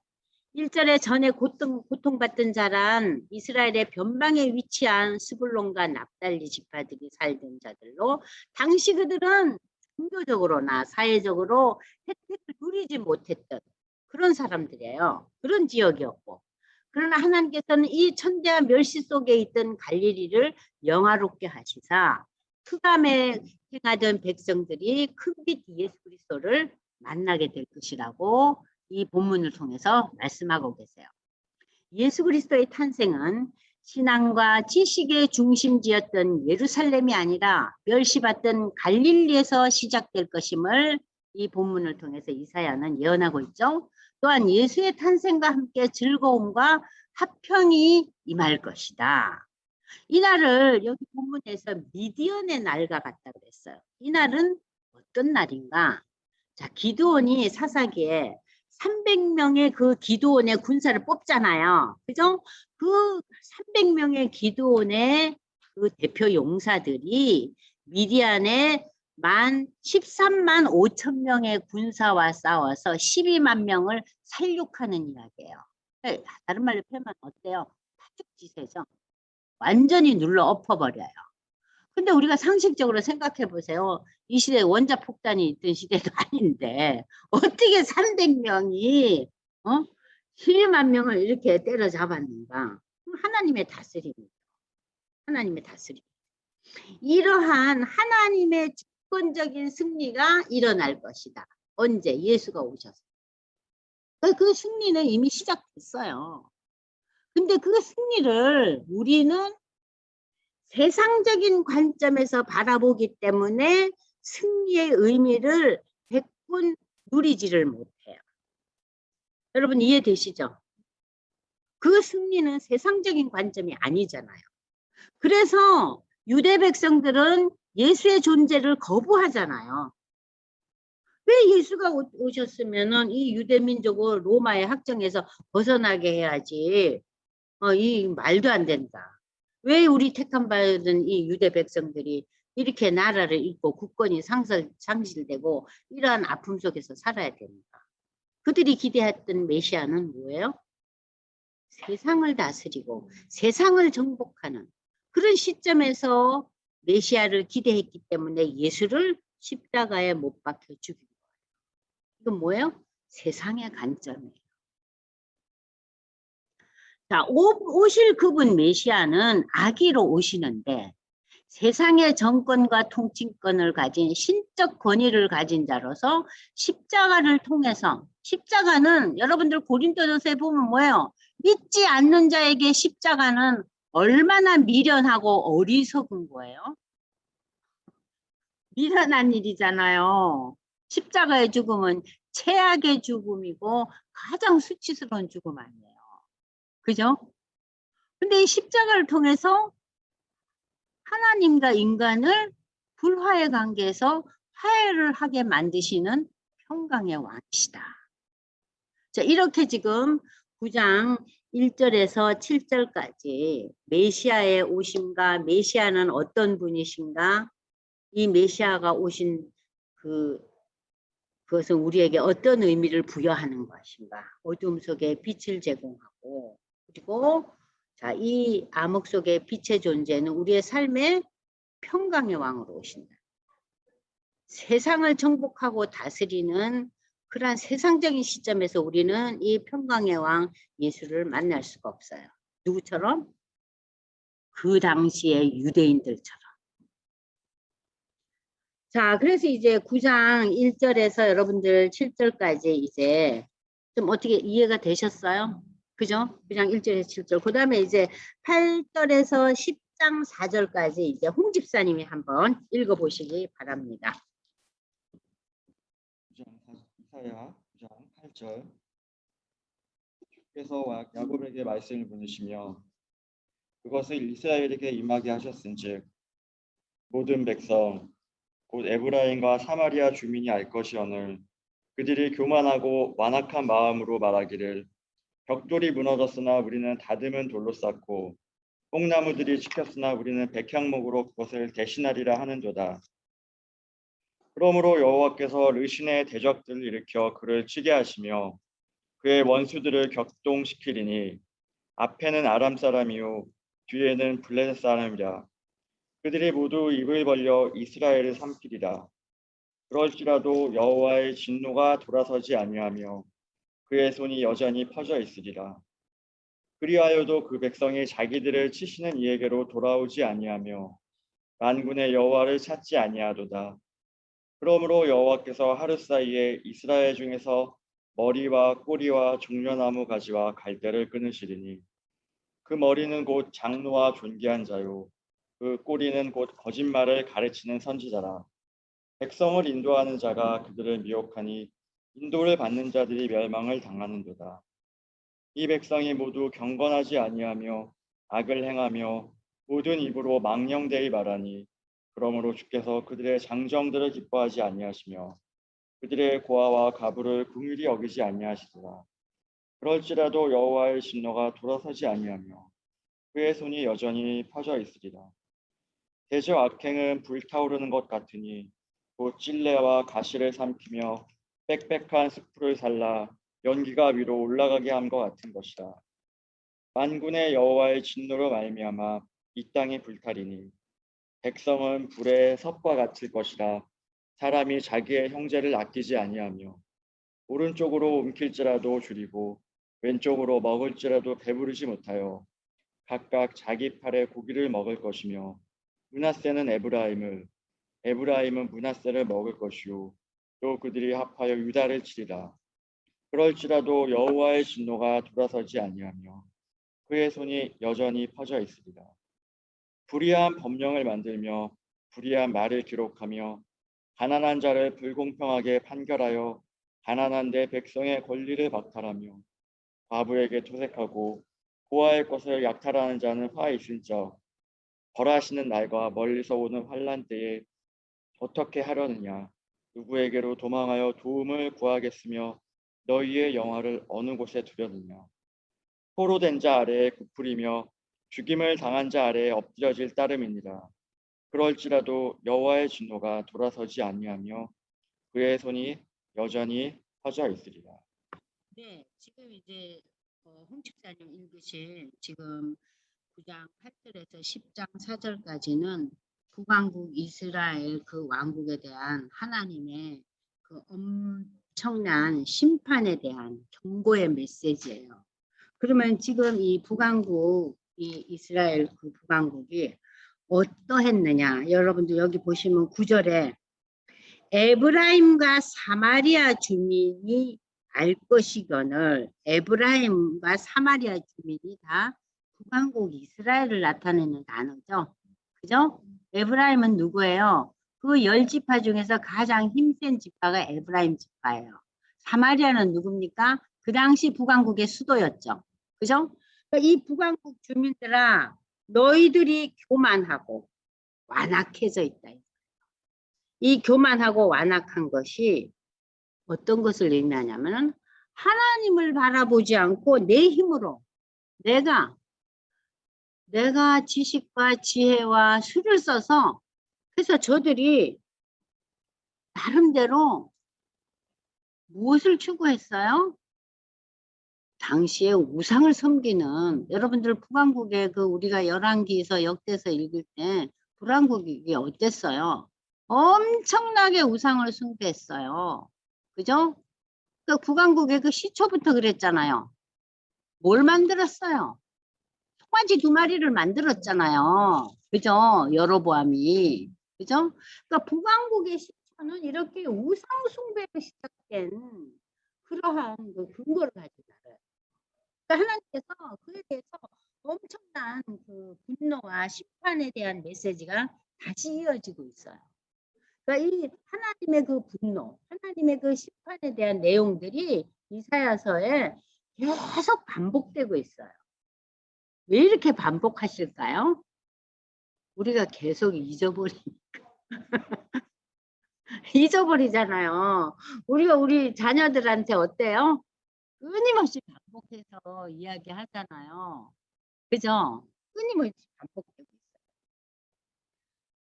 1절에 전에 고통받던 자란 이스라엘의 변방에 위치한 스불론과 납달리 지파들이 살던 자들로 당시 그들은 종교적으로나 사회적으로 혜택을 누리지 못했던 그런 사람들이에요. 그런 지역이었고. 그러나 하나님께서는 이 천대한 멸시 속에 있던 갈릴리를 영화롭게 하시사 흑암에 행하던 백성들이 큰빛 예수 그리스도를 만나게 될 것이라고 이 본문을 통해서 말씀하고 계세요. 예수 그리스도의 탄생은 신앙과 지식의 중심지였던 예루살렘이 아니라 멸시받던 갈릴리에서 시작될 것임을 이 본문을 통해서 이사야는 예언하고 있죠. 또한 예수의 탄생과 함께 즐거움과 화평이 임할 것이다. 이날을 여기 본문에서 미디언의 날과 같다고 했어요. 이날은 어떤 날인가? 자, 기드온이 사사기에 300명의 그 기드온의 군사를 뽑잖아요. 그죠? 그 300명의 기드온의 그 대표 용사들이 미디안의 13만 5천 명의 군사와 싸워서 12만 명을 살육하는 이야기예요. 다른 말로 표현하면 어때요? 파죽지세죠. 완전히 눌러 엎어버려요. 근데 우리가 상식적으로 생각해 보세요. 이 시대에 원자폭탄이 있던 시대도 아닌데 어떻게 300명이 12만 명을 이렇게 때려잡았는가? 하나님의 다스림입니다. 하나님의 다스림. 이러한 하나님의 주권적인 승리가 일어날 것이다. 언제? 예수가 오셔서. 그 승리는 이미 시작됐어요. 근데 그 승리를 우리는 세상적인 관점에서 바라보기 때문에 승리의 의미를 100분 누리지를 못해요. 여러분 이해되시죠? 그 승리는 세상적인 관점이 아니잖아요. 그래서 유대 백성들은 예수의 존재를 거부하잖아요. 왜 예수가 오셨으면은 이 유대 민족을 로마의 학정에서 벗어나게 해야지. 이 말도 안 된다. 왜 우리 택함 받은 이 유대 백성들이 이렇게 나라를 잃고 국권이 상실되고 이러한 아픔 속에서 살아야 됩니까? 그들이 기대했던 메시아는 뭐예요? 세상을 다스리고 세상을 정복하는 그런 시점에서 메시아를 기대했기 때문에 예수를 십자가에 못 박혀 죽인 거예요. 이건 뭐예요? 세상의 관점이에요. 자, 오실 그분 메시아는 아기로 오시는데 세상의 정권과 통치권을 가진 신적 권위를 가진 자로서 십자가를 통해서 십자가는 여러분들 고린도전서에 보면 뭐예요? 믿지 않는 자에게 십자가는 얼마나 미련하고 어리석은 거예요? 미련한 일이잖아요. 십자가의 죽음은 최악의 죽음이고 가장 수치스러운 죽음 아니에요. 그죠? 근데 이 십자가를 통해서 하나님과 인간을 불화의 관계에서 화해를 하게 만드시는 평강의 왕이시다. 자, 이렇게 지금 9장 1절에서 7절까지 메시아의 오심과 메시아는 어떤 분이신가? 이 메시아가 오신 그것은 우리에게 어떤 의미를 부여하는 것인가? 어둠 속에 빛을 제공하고 그리고 자, 이 암흑 속의 빛의 존재는 우리의 삶의 평강의 왕으로 오신다. 세상을 정복하고 다스리는 그러한 세상적인 시점에서 우리는 이 평강의 왕 예수를 만날 수가 없어요. 누구처럼? 그 당시의 유대인들처럼. 자, 그래서 이제 9장 1절에서 여러분들 7절까지 이제 좀 어떻게 이해가 되셨어요? 그죠? 9장 1절에서 7절. 그 다음에 이제 8절에서 10장 4절까지 이제 홍 집사님이 한번 읽어보시기 바랍니다. 이사야 9장 8절. 주께서 야곱에게 말씀을 보내시며 그것을 이스라엘에게 임하게 하셨은즉 모든 백성 곧 에브라임과 사마리아 주민이 알 것이오늘 그들이 교만하고 완악한 마음으로 말하기를 벽돌이 무너졌으나 우리는 다듬은 돌로 쌓고 뽕나무들이 지켰으나 우리는 백향목으로 그것을 대신하리라 하는도다. 그러므로 여호와께서 르신의 대적들을 일으켜 그를 치게 하시며 그의 원수들을 격동시키리니 앞에는 아람 사람이요 뒤에는 블레셋 사람이라. 그들이 모두 입을 벌려 이스라엘을 삼키리라. 그럴지라도 여호와의 진노가 돌아서지 아니하며 그의 손이 여전히 퍼져 있으리라. 그리하여도 그 백성이 자기들을 치시는 이에게로 돌아오지 아니하며 만군의 여호와를 찾지 아니하도다. 그러므로 여호와께서 하루 사이에 이스라엘 중에서 머리와 꼬리와 종려나무 가지와 갈대를 끊으시리니 그 머리는 곧 장로와 존귀한 자요 그 꼬리는 곧 거짓말을 가르치는 선지자라. 백성을 인도하는 자가 그들을 미혹하니 인도를 받는 자들이 멸망을 당하는도다. 이 백성이 모두 경건하지 아니하며 악을 행하며 모든 입으로 망령되이 말하니 그러므로 주께서 그들의 장정들을 기뻐하지 아니하시며 그들의 고아와 가부를 긍휼히 여기지 아니하시리라. 그럴지라도 여호와의 진노가 돌아서지 아니하며 그의 손이 여전히 퍼져 있으리라. 대저 악행은 불타오르는 것 같으니 곧 찔레와 가시를 삼키며 빽빽한 숯불을 살라 연기가 위로 올라가게 한 것 같은 것이라. 만군의 여호와의 진노로 말미암아 이 땅이 불타리니 백성은 불의 섭과 같을 것이라. 사람이 자기의 형제를 아끼지 아니하며 오른쪽으로 움킬지라도 줄이고 왼쪽으로 먹을지라도 배부르지 못하여 각각 자기 팔에 고기를 먹을 것이며 므낫세는 에브라임을, 에브라임은 므낫세를 먹을 것이요 또 그들이 합하여 유다를 치리라. 그럴지라도 여호와의 진노가 돌아서지 아니하며 그의 손이 여전히 퍼져 있으리라. 불의한 법령을 만들며 불의한 말을 기록하며 가난한 자를 불공평하게 판결하여 가난한 내 백성의 권리를 박탈하며 과부에게 토색하고 고아의 것을 약탈하는 자는 화 있은즉 벌하시는 날과 멀리서 오는 환난 때에 어떻게 하려느냐. 누구에게로 도망하여 도움을 구하겠으며 너희의 영화를 어느 곳에 두려느냐. 포로된 자 아래에 굽으리며 죽임을 당한 자 아래에 엎드려질 따름이니라. 그럴지라도 여호와의 진노가 돌아서지 아니하며 그의 손이 여전히 퍼져 있으리라. 네, 지금 이제 홍 집사님 읽으신 지금 9장 8절에서 10장 4절까지는 북왕국 이스라엘 그 왕국에 대한 하나님의 그 엄청난 심판에 대한 경고의 메시지예요. 그러면 지금 이 북왕국, 이 이스라엘 그 북왕국이 어떠했느냐? 여러분들 여기 보시면 9절에 에브라임과 사마리아 주민이 알 것이거늘, 에브라임과 사마리아 주민이 다 북왕국 이스라엘을 나타내는 단어죠. 그죠? 에브라임은 누구예요? 그 10지파 중에서 가장 힘센 지파가 에브라임 지파예요. 사마리아는 누굽니까? 그 당시 북왕국의 수도였죠. 그죠? 그러니까 이 북왕국 주민들아, 너희들이 교만하고 완악해져 있다. 이 교만하고 완악한 것이 어떤 것을 의미하냐면 하나님을 바라보지 않고 내 힘으로 내가 지식과 지혜와 수를 써서, 그래서 저들이 나름대로 무엇을 추구했어요? 당시에 우상을 섬기는, 여러분들 북왕국에 그 우리가 열왕기에서 역대서 읽을 때 북왕국이 어땠어요? 엄청나게 우상을 숭배했어요. 그죠? 그 북왕국의 그 시초부터 그랬잖아요. 뭘 만들었어요? 송아지 2마리를 만들었잖아요. 그죠? 여로보암이. 그죠? 그러니까 북왕국의 시초는 이렇게 우상 숭배로 시작된 그러한 그 근거를 가지고 있어요. 그러니까 하나님께서 그에 대해서 엄청난 그 분노와 심판에 대한 메시지가 다시 이어지고 있어요. 그러니까 이 하나님의 그 분노, 하나님의 그 심판에 대한 내용들이 이사야서에 계속 반복되고 있어요. 왜 이렇게 반복하실까요? 우리가 계속 잊어버리잖아요. 우리가 우리 자녀들한테 어때요? 끊임없이 반복해서 이야기하잖아요. 그죠? 끊임없이 반복되고 있어요.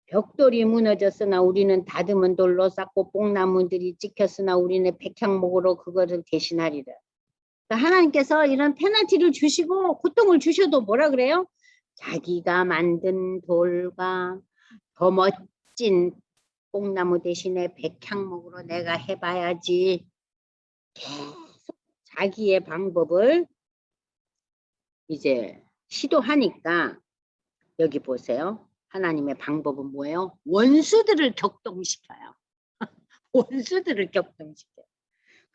벽돌이 무너졌으나 우리는 다듬은 돌로 쌓고 뽕나무들이 찍혔으나 우리는 백향목으로 그거를 대신하리라. 그러니까 하나님께서 이런 페널티를 주시고 고통을 주셔도 뭐라 그래요? 자기가 만든 돌과 더 멋진 뽕나무 대신에 백향목으로 내가 해봐야지. 계속 자기의 방법을 이제 시도하니까 여기 보세요. 하나님의 방법은 뭐예요? 원수들을 격동시켜요. 원수들을 격동시켜요.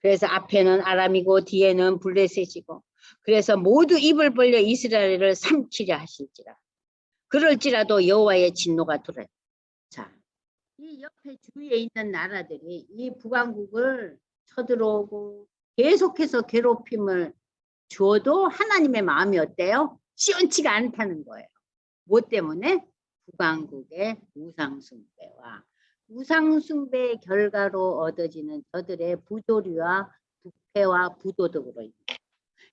그래서 앞에는 아람이고 뒤에는 블레셋이고, 그래서 모두 입을 벌려 이스라엘을 삼키려 하실지라. 그럴지라도 여호와의 진노가 돌아요. 자, 이 옆에 주위에 있는 나라들이 이 북왕국을 쳐들어오고 계속해서 괴롭힘을 주어도 하나님의 마음이 어때요? 시원치가 않다는 거예요. 뭐 때문에? 북왕국의 우상숭배와 우상숭배의 결과로 얻어지는 저들의 부조리와 부패와 부도덕으로 인해.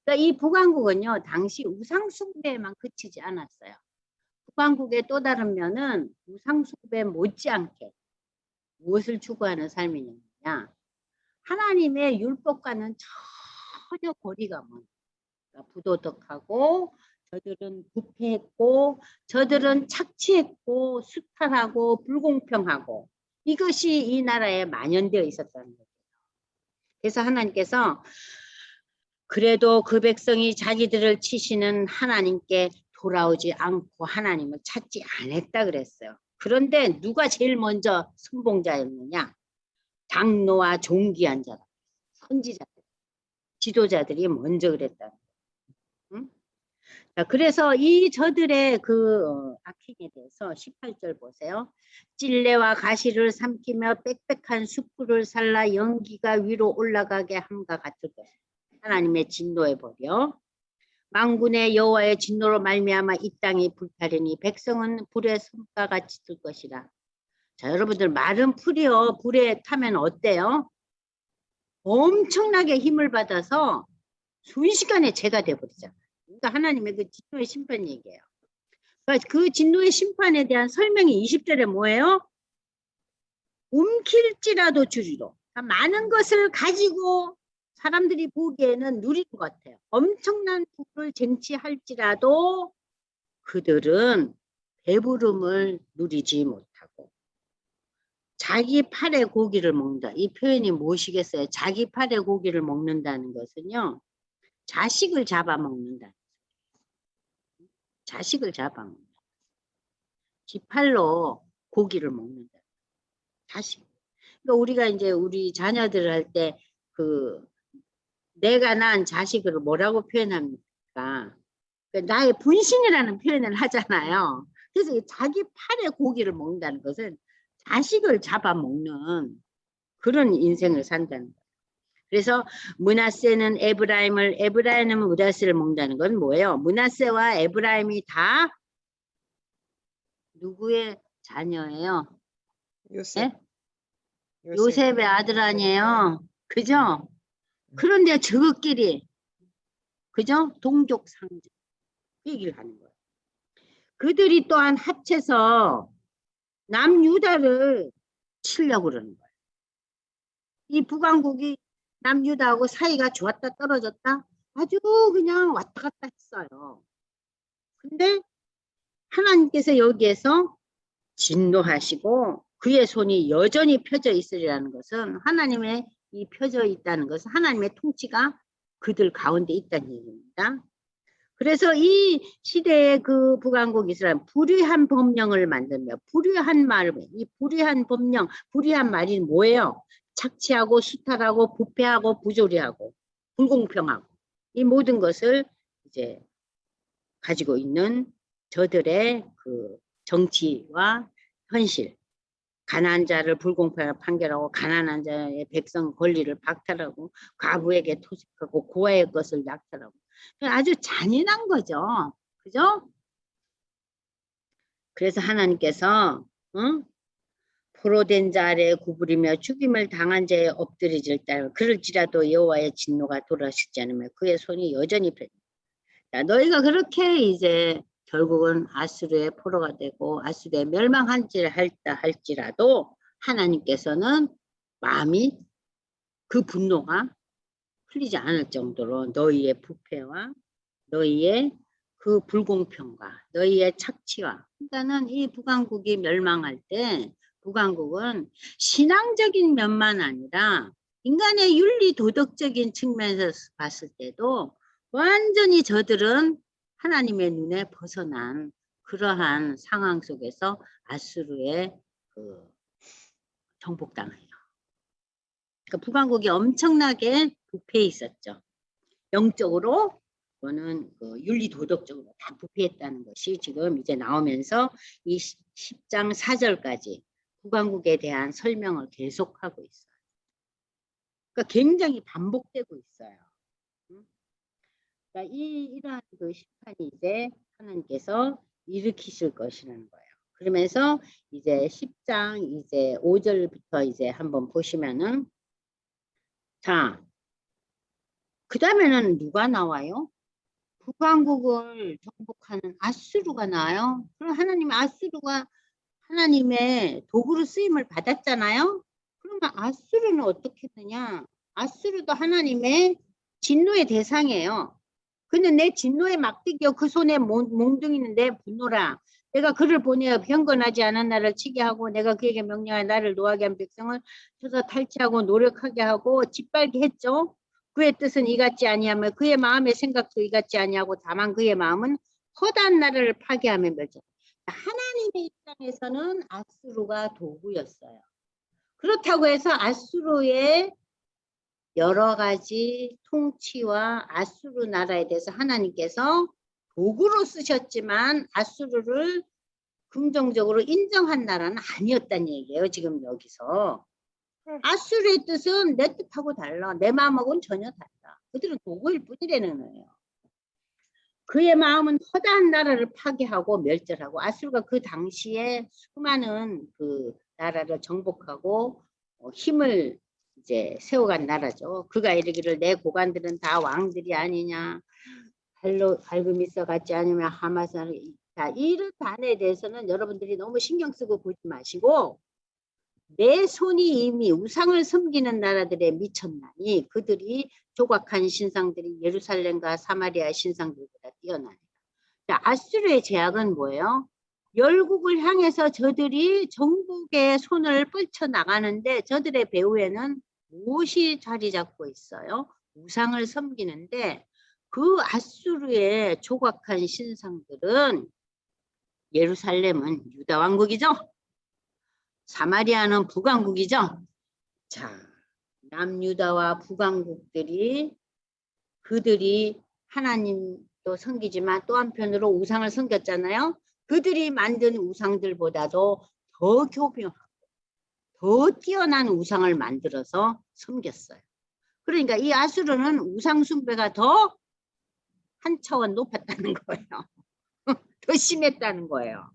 그러니까 이 북왕국은요, 당시 우상숭배에만 그치지 않았어요. 북왕국의 또 다른 면은 우상숭배 못지않게 무엇을 추구하는 삶이냐? 하나님의 율법과는 전혀 거리가 먼, 그러니까 부도덕하고, 저들은 부패했고, 저들은 착취했고, 수탈하고, 불공평하고, 이것이 이 나라에 만연되어 있었다는 거예요. 그래서 하나님께서 그래도 그 백성이 자기들을 치시는 하나님께 돌아오지 않고 하나님을 찾지 않았다 그랬어요. 그런데 누가 제일 먼저 선봉자였느냐? 장로와 종기한 자라. 선지자들, 지도자들이 먼저 그랬다. 응? 자, 그래서 이 저들의 그 악행에 대해서 18절 보세요. 찔레와 가시를 삼키며 빽빽한 숯불을 살라 연기가 위로 올라가게 함과 같을 것이다. 하나님의 진노에 버려 만군의 여호와의 진노로 말미암아 이 땅이 불타리니 백성은 불의 성과 같이 들 것이라. 자, 여러분들 마른 풀이요 불에 타면 어때요? 엄청나게 힘을 받아서 순식간에 재가 돼버리잖아요. 그러니까 하나님의 그 진노의 심판 얘기예요. 그러니까 그 진노의 심판에 대한 설명이 20절에 뭐예요? 움킬지라도 주리로. 그러니까 많은 것을 가지고 사람들이 보기에는 누린 것 같아요. 엄청난 부를 쟁취할지라도 그들은 배부름을 누리지 못하고 자기 팔의 고기를 먹는다. 이 표현이 무엇이겠어요? 자기 팔의 고기를 먹는다는 것은요. 자식을 잡아먹는다. 자식을 잡아먹는다. 지 팔로 고기를 먹는다. 자식. 그러니까 우리가 이제 우리 자녀들을 할 때 그 내가 낳은 자식을 뭐라고 표현합니까? 나의 분신이라는 표현을 하잖아요. 그래서 자기 팔의 고기를 먹는다는 것은 자식을 잡아먹는 그런 인생을 산다는 거예요. 그래서 므낫세는 에브라임은 므낫세를 먹는다는 건 뭐예요? 므낫세와 에브라임이 다 누구의 자녀예요? 요셉. 네? 요셉의 아들 아니에요? 그죠? 그런데 저것끼리 그죠? 동족 상제 그 얘기를 하는 거예요. 그들이 또한 합쳐서 남유다를 치려고 그러는 거예요. 이 북왕국이 남유다하고 사이가 좋았다 떨어졌다 아주 그냥 왔다 갔다 했어요. 근데 하나님께서 여기에서 진노하시고 그의 손이 여전히 펴져 있으리라는 것은 하나님의 이 펴져 있다는 것은 하나님의 통치가 그들 가운데 있다는 얘기입니다. 그래서 이 시대의 그 북왕국 이스라엘 불의한 법령을 만들며 불의한 말을 이 불의한 법령 불의한 말이 뭐예요? 착취하고 수탈하고 부패하고 부조리하고 불공평하고 이 모든 것을 이제 가지고 있는 저들의 그 정치와 현실 가난한 자를 불공평하게 판결하고 가난한 자의 백성 권리를 박탈하고 과부에게 토색하고 고아의 것을 약탈하고 아주 잔인한 거죠. 그죠? 그래서 하나님께서 포로된 자 아래 구부리며 죽임을 당한 자에 엎드리질 따르 그럴지라도 여호와의 진노가 돌아오시지 않으면 그의 손이 여전히 펴집니다. 너희가 그렇게 이제 결국은 아수르의 포로가 되고 아수르에 멸망한지를 할지라도 하나님께서는 마음이 그 분노가 풀리지 않을 정도로 너희의 부패와 너희의 그 불공평과 너희의 착취와 그러니까는 이 북왕국이 멸망할 때 북왕국은 신앙적인 면만 아니라 인간의 윤리 도덕적인 측면에서 봤을 때도 완전히 저들은 하나님의 눈에 벗어난 그러한 상황 속에서 아수르에 그 정복당해요. 그러니까 북왕국이 엄청나게 부패해 있었죠. 영적으로 그거는 그 윤리 도덕적으로 다 부패했다는 것이 지금 이제 나오면서 이 10장 4절까지 북왕국에 대한 설명을 계속하고 있어요. 그러니까 굉장히 반복되고 있어요. 그러니까 이러한 그 심판이 이제 하나님께서 일으키실 것이라는 거예요. 그러면서 이제 10장 이제 5절부터 이제 한번 보시면은 자, 그 다음에는 누가 나와요? 북왕국을 정복하는 아수르가 나와요. 그럼 하나님 아수르가 하나님의 도구로 쓰임을 받았잖아요. 그러면 아수르는 어떻게 되냐? 아수르도 하나님의 진노의 대상이에요. 근데 내 진노에 막대기여 그 손에 몽둥이는 내 분노라. 내가 그를 보내어 경건하지 않은 나를 치게 하고 내가 그에게 명령하여 나를 노하게 한 백성을 쳐서 탈취하고 노력하게 하고 짓밟게 했죠. 그의 뜻은 이같지 아니하며 그의 마음의 생각도 이같지 아니하고 다만 그의 마음은 허다한 나라를 파괴하며 멸절. 하나님의 입장에서는 아수르가 도구였어요. 그렇다고 해서 아수르의 여러 가지 통치와 아수르 나라에 대해서 하나님께서 도구로 쓰셨지만 아수르를 긍정적으로 인정한 나라는 아니었다는 얘기예요. 지금 여기서. 아수르의 뜻은 내 뜻하고 달라. 내 마음하고는 전혀 달라. 그들은 도구일 뿐이라는 거예요. 그의 마음은 허다한 나라를 파괴하고 멸절하고 아수르가 그 당시에 수많은 그 나라를 정복하고 힘을 이제 세워간 나라죠. 그가 이르기를 내 고관들은 다 왕들이 아니냐. 발로 밝음이 있어갔지 아니면 하마사를 자, 이런 단에 대해서는 여러분들이 너무 신경 쓰고 보지 마시고 내 손이 이미 우상을 섬기는 나라들에 미쳤나니 그들이 조각한 신상들이 예루살렘과 사마리아 신상들보다 뛰어나니라. 자, 아수르의 제약은 뭐예요? 열국을 향해서 저들이 정복의 손을 뻗쳐 나가는데 저들의 배후에는 무엇이 자리 잡고 있어요? 우상을 섬기는데 그 아수르의 조각한 신상들은 예루살렘은 유다 왕국이죠. 사마리아는 북왕국이죠. 자, 남유다와 북왕국들이 그들이 하나님도 섬기지만 또 한편으로 우상을 섬겼잖아요. 그들이 만든 우상들보다도 더 교묘하고 더 뛰어난 우상을 만들어서 섬겼어요. 그러니까 이 아수르는 우상 숭배가 더 한 차원 높았다는 거예요. 더 심했다는 거예요.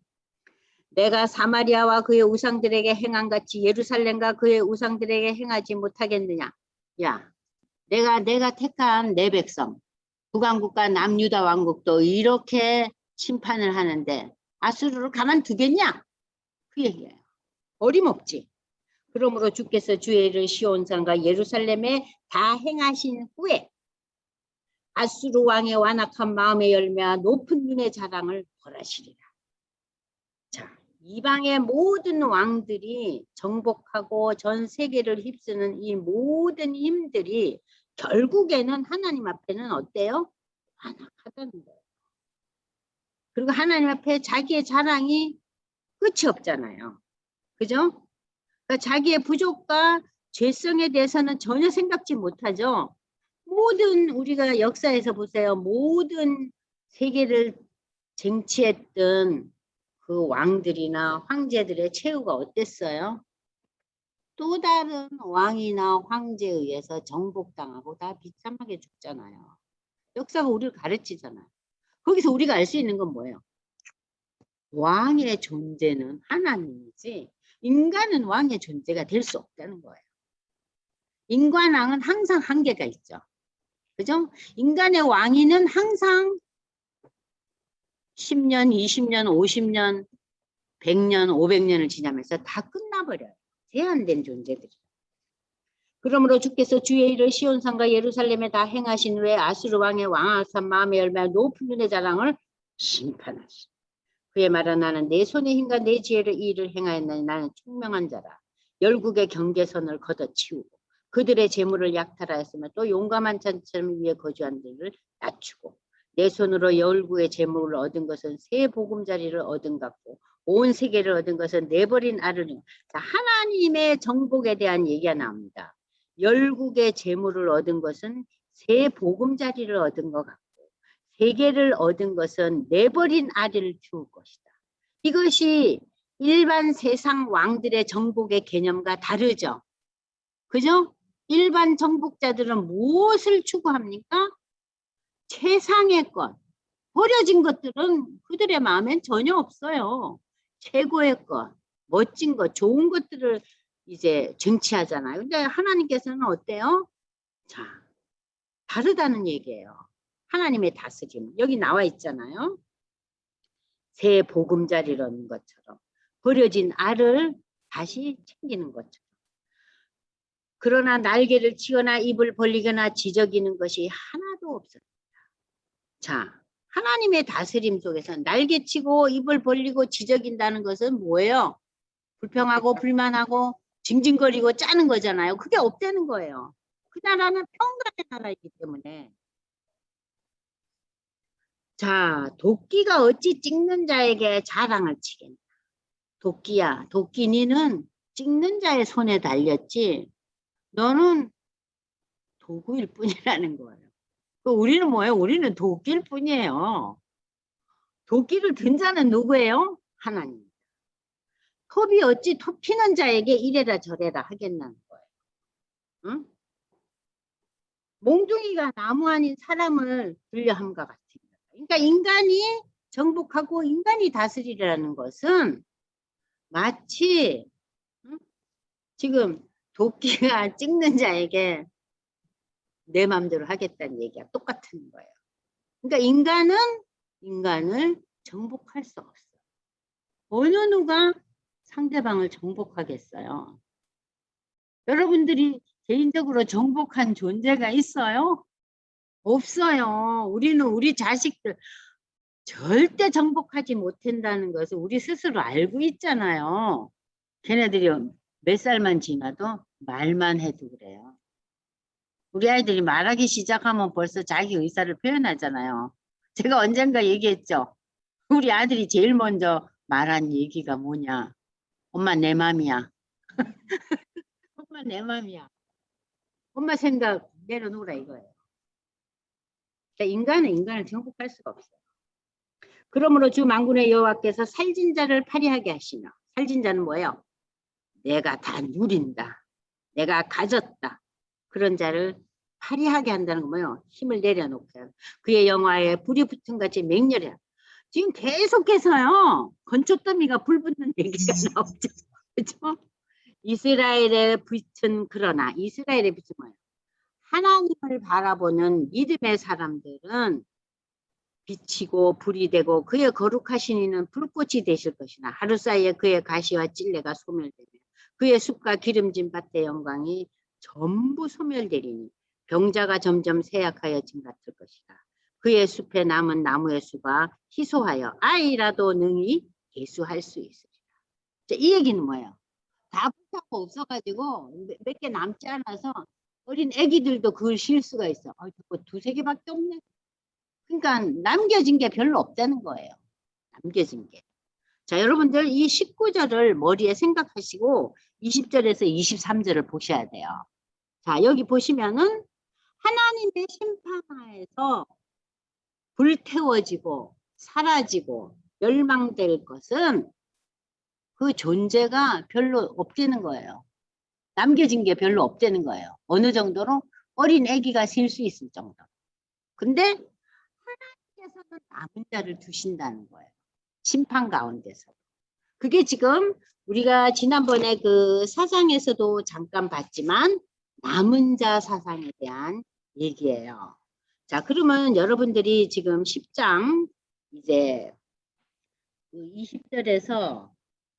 내가 사마리아와 그의 우상들에게 행한 같이 예루살렘과 그의 우상들에게 행하지 못하겠느냐. 야, 내가 택한 내 백성 북왕국과 남유다 왕국도 이렇게 심판을 하는데 아수르를 가만두겠냐? 그 얘기예요. 어림없지. 그러므로 주께서 주의 일을 시온산과 예루살렘에 다 행하신 후에 아수르 왕의 완악한 마음의 열매와 높은 눈의 자랑을 벌하시리라. 자, 이방의 모든 왕들이 정복하고 전 세계를 휩쓰는 이 모든 힘들이 결국에는 하나님 앞에는 어때요? 완악하다는 거예요. 그리고 하나님 앞에 자기의 자랑이 끝이 없잖아요. 그죠? 그러니까 자기의 부족과 죄성에 대해서는 전혀 생각지 못하죠. 모든 우리가 역사에서 보세요. 모든 세계를 쟁취했던 그 왕들이나 황제들의 최후가 어땠어요? 또 다른 왕이나 황제에 의해서 정복당하고 다 비참하게 죽잖아요. 역사가 우리를 가르치잖아요. 거기서 우리가 알 수 있는 건 뭐예요? 왕의 존재는 하나님이지 인간은 왕의 존재가 될 수 없다는 거예요. 인간왕은 항상 한계가 있죠. 그죠? 인간의 왕위는 항상 10년, 20년, 50년, 100년, 500년을 지나면서 다 끝나버려요. 제한된 존재들이. 그러므로 주께서 주의 일을 시온산과 예루살렘에 다 행하신 후에 아수르 왕의 왕악한 마음의 열매와 높은 눈의 자랑을 심판하시. 그의 말은 나는 내 손의 힘과 내 지혜로 이 일을 행하였나니 나는 총명한 자라. 열국의 경계선을 걷어치우고 그들의 재물을 약탈하였으며 또 용감한 자처럼 위에 거주한 들을 낮추고 내 손으로 열국의 재물을 얻은 것은 새 보금자리를 얻은 같고 온 세계를 얻은 것은 내버린 알을. 자, 하나님의 정복에 대한 얘기가 나옵니다. 열국의 재물을 얻은 것은 새 보금자리를 얻은 것 같고 세계를 얻은 것은 내버린 아리를 키울 것이다. 이것이 일반 세상 왕들의 정복의 개념과 다르죠. 그죠? 일반 정복자들은 무엇을 추구합니까? 최상의 것, 버려진 것들은 그들의 마음엔 전혀 없어요. 최고의 것, 멋진 것, 좋은 것들을 이제 쟁취하잖아요. 근데 하나님께서는 어때요? 자, 다르다는 얘기예요. 하나님의 다스림. 여기 나와 있잖아요. 새 보금자리라는 것처럼 버려진 알을 다시 챙기는 것처럼. 그러나 날개를 치거나 입을 벌리거나 지저귀는 것이 하나도 없습니다. 자, 하나님의 다스림 속에서 날개치고 입을 벌리고 지저긴다는 것은 뭐예요? 불평하고 불만하고 징징거리고 짜는 거잖아요. 그게 없다는 거예요. 그 나라는 평강의 나라이기 때문에. 자, 도끼가 어찌 찍는 자에게 자랑을 치겠나. 도끼야, 도끼 니는 찍는 자의 손에 달렸지. 너는 도구일 뿐이라는 거예요. 우리는 뭐예요? 우리는 도끼일 뿐이에요. 도끼를 든 자는 누구예요? 하나님. 톱이 어찌 톱 피는 자에게 이래라 저래라 하겠나는 거예요. 응? 몽둥이가 나무 아닌 사람을 불려함과 같습니다. 그러니까 인간이 정복하고 인간이 다스리라는 것은 마치 응? 지금 도끼가 찍는 자에게 내 마음대로 하겠다는 얘기가 똑같은 거예요. 그러니까 인간은 인간을 정복할 수 없어요. 어느 누가 상대방을 정복하겠어요? 여러분들이 개인적으로 정복한 존재가 있어요? 없어요. 우리는 우리 자식들 절대 정복하지 못한다는 것을 우리 스스로 알고 있잖아요. 걔네들이 몇 살만 지나도 말만 해도 그래요. 우리 아이들이 말하기 시작하면 벌써 자기 의사를 표현하잖아요. 제가 언젠가 얘기했죠. 우리 아들이 제일 먼저 말한 얘기가 뭐냐. 엄마 내 맘이야. 엄마 내 맘이야. 엄마 생각 내려놓으라 이거예요. 그러니까 인간은 인간을 정복할 수가 없어요. 그러므로 주 만군의 여호와께서 살진 자를 파리하게 하시며, 살진 자는 뭐예요? 내가 다 누린다. 내가 가졌다. 그런 자를 파리하게 한다는 건 뭐예요? 힘을 내려놓고요. 그의 영화에 불이 붙은 같이 맹렬해. 지금 계속해서요. 건초더미가 불 붙는 얘기가 나오죠. 그렇죠? 이스라엘의 빛은 그러나 이스라엘의 빛은 뭐예요? 하나님을 바라보는 믿음의 사람들은 빛이고 불이 되고 그의 거룩하신 이는 불꽃이 되실 것이나 하루 사이에 그의 가시와 찔레가 소멸되며 그의 숲과 기름진 밭의 영광이 전부 소멸되리니 병자가 점점 쇠약하여짐 같을 것이다. 그의 숲에 남은 나무의 수가 희소하여 아이라도 능히 개수할 수 있으리라. 이 얘기는 뭐예요? 다 붙잡고 없어가지고 몇 개 남지 않아서 어린 애기들도 그걸 실 수가 있어. 두세 개밖에 없네. 그러니까 남겨진 게 별로 없다는 거예요. 남겨진 게. 자, 여러분들 이 19절을 머리에 생각하시고 20절에서 23절을 보셔야 돼요. 자, 여기 보시면은 하나님의 심판하에서 불태워지고 사라지고 멸망될 것은 그 존재가 별로 없다는 거예요. 남겨진 게 별로 없다는 거예요. 어느 정도로 어린 아기가 셀 수 있을 정도. 근데 하나님께서는 남은 자를 두신다는 거예요. 심판 가운데서. 그게 지금 우리가 지난번에 그 사상에서도 잠깐 봤지만 남은 자 사상에 대한 얘기예요. 자, 그러면 여러분들이 지금 10장 이제 20절에서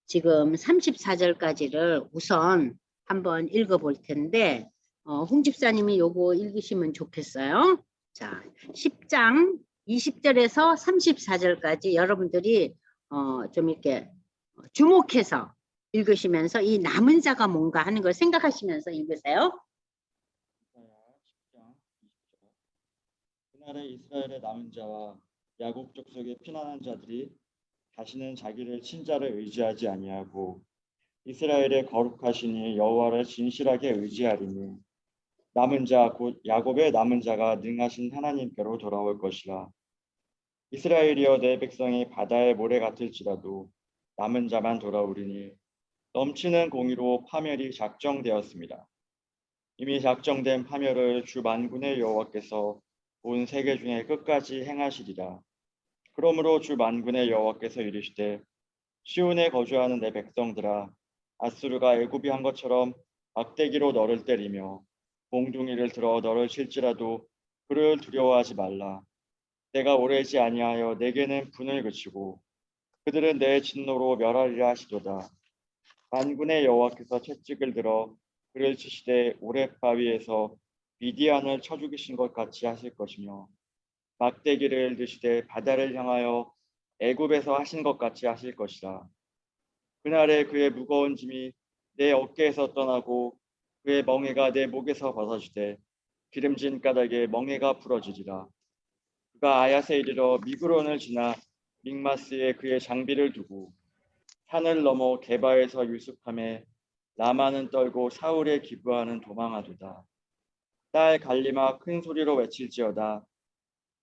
지금 34절까지를 우선 한번 읽어볼 텐데 홍 집사님이 요거 읽으시면 좋겠어요. 자, 10장 20절에서 34절까지 여러분들이 좀 이렇게 주목해서 읽으시면서 이 남은 자가 뭔가 하는 걸 생각하시면서 읽으세요. 그날에 이스라엘의 남은 자와 야곱 족속의 피난한 자들이 다시는 자기를 친자를 의지하지 아니하고 이스라엘의 거룩하시니 여호와를 진실하게 의지하리니 남은 자 곧 야곱의 남은 자가 능하신 하나님께로 돌아올 것이라. 이스라엘이여 내 백성이 바다의 모래 같을지라도 남은 자만 돌아오리니 넘치는 공의로 파멸이 작정되었습니다. 이미 작정된 파멸을 주 만군의 여호와께서 온 세계 중에 끝까지 행하시리라. 그러므로 주 만군의 여호와께서 이르시되 시온에 거주하는 내 백성들아 아수르가 애굽이 한 것처럼 막대기로 너를 때리며 몽둥이를 들어 너를 칠지라도 그를 두려워하지 말라. 내가 오래지 아니하여 내게는 분을 그치고 그들은 내 진노로 멸하리라 하시도다. 만군의 여호와께서 채찍을 들어 그를 치시되 오랫바위에서 미디안을 쳐 죽이신 것 같이 하실 것이며 막대기를 드시되 바다를 향하여 애굽에서 하신 것 같이 하실 것이라. 그날에 그의 무거운 짐이 내 어깨에서 떠나고 그의 멍에가 내 목에서 벗어지되 기름진 까닭에 멍에가 풀어지리라. 그가 아야세 이르러 미그론을 지나 믹마스에 그의 장비를 두고 산을 넘어 게바에서 유숙함에 라마는 떨고 사울의 기브아는 도망하도다. 딸 갈리마 큰 소리로 외칠지어다.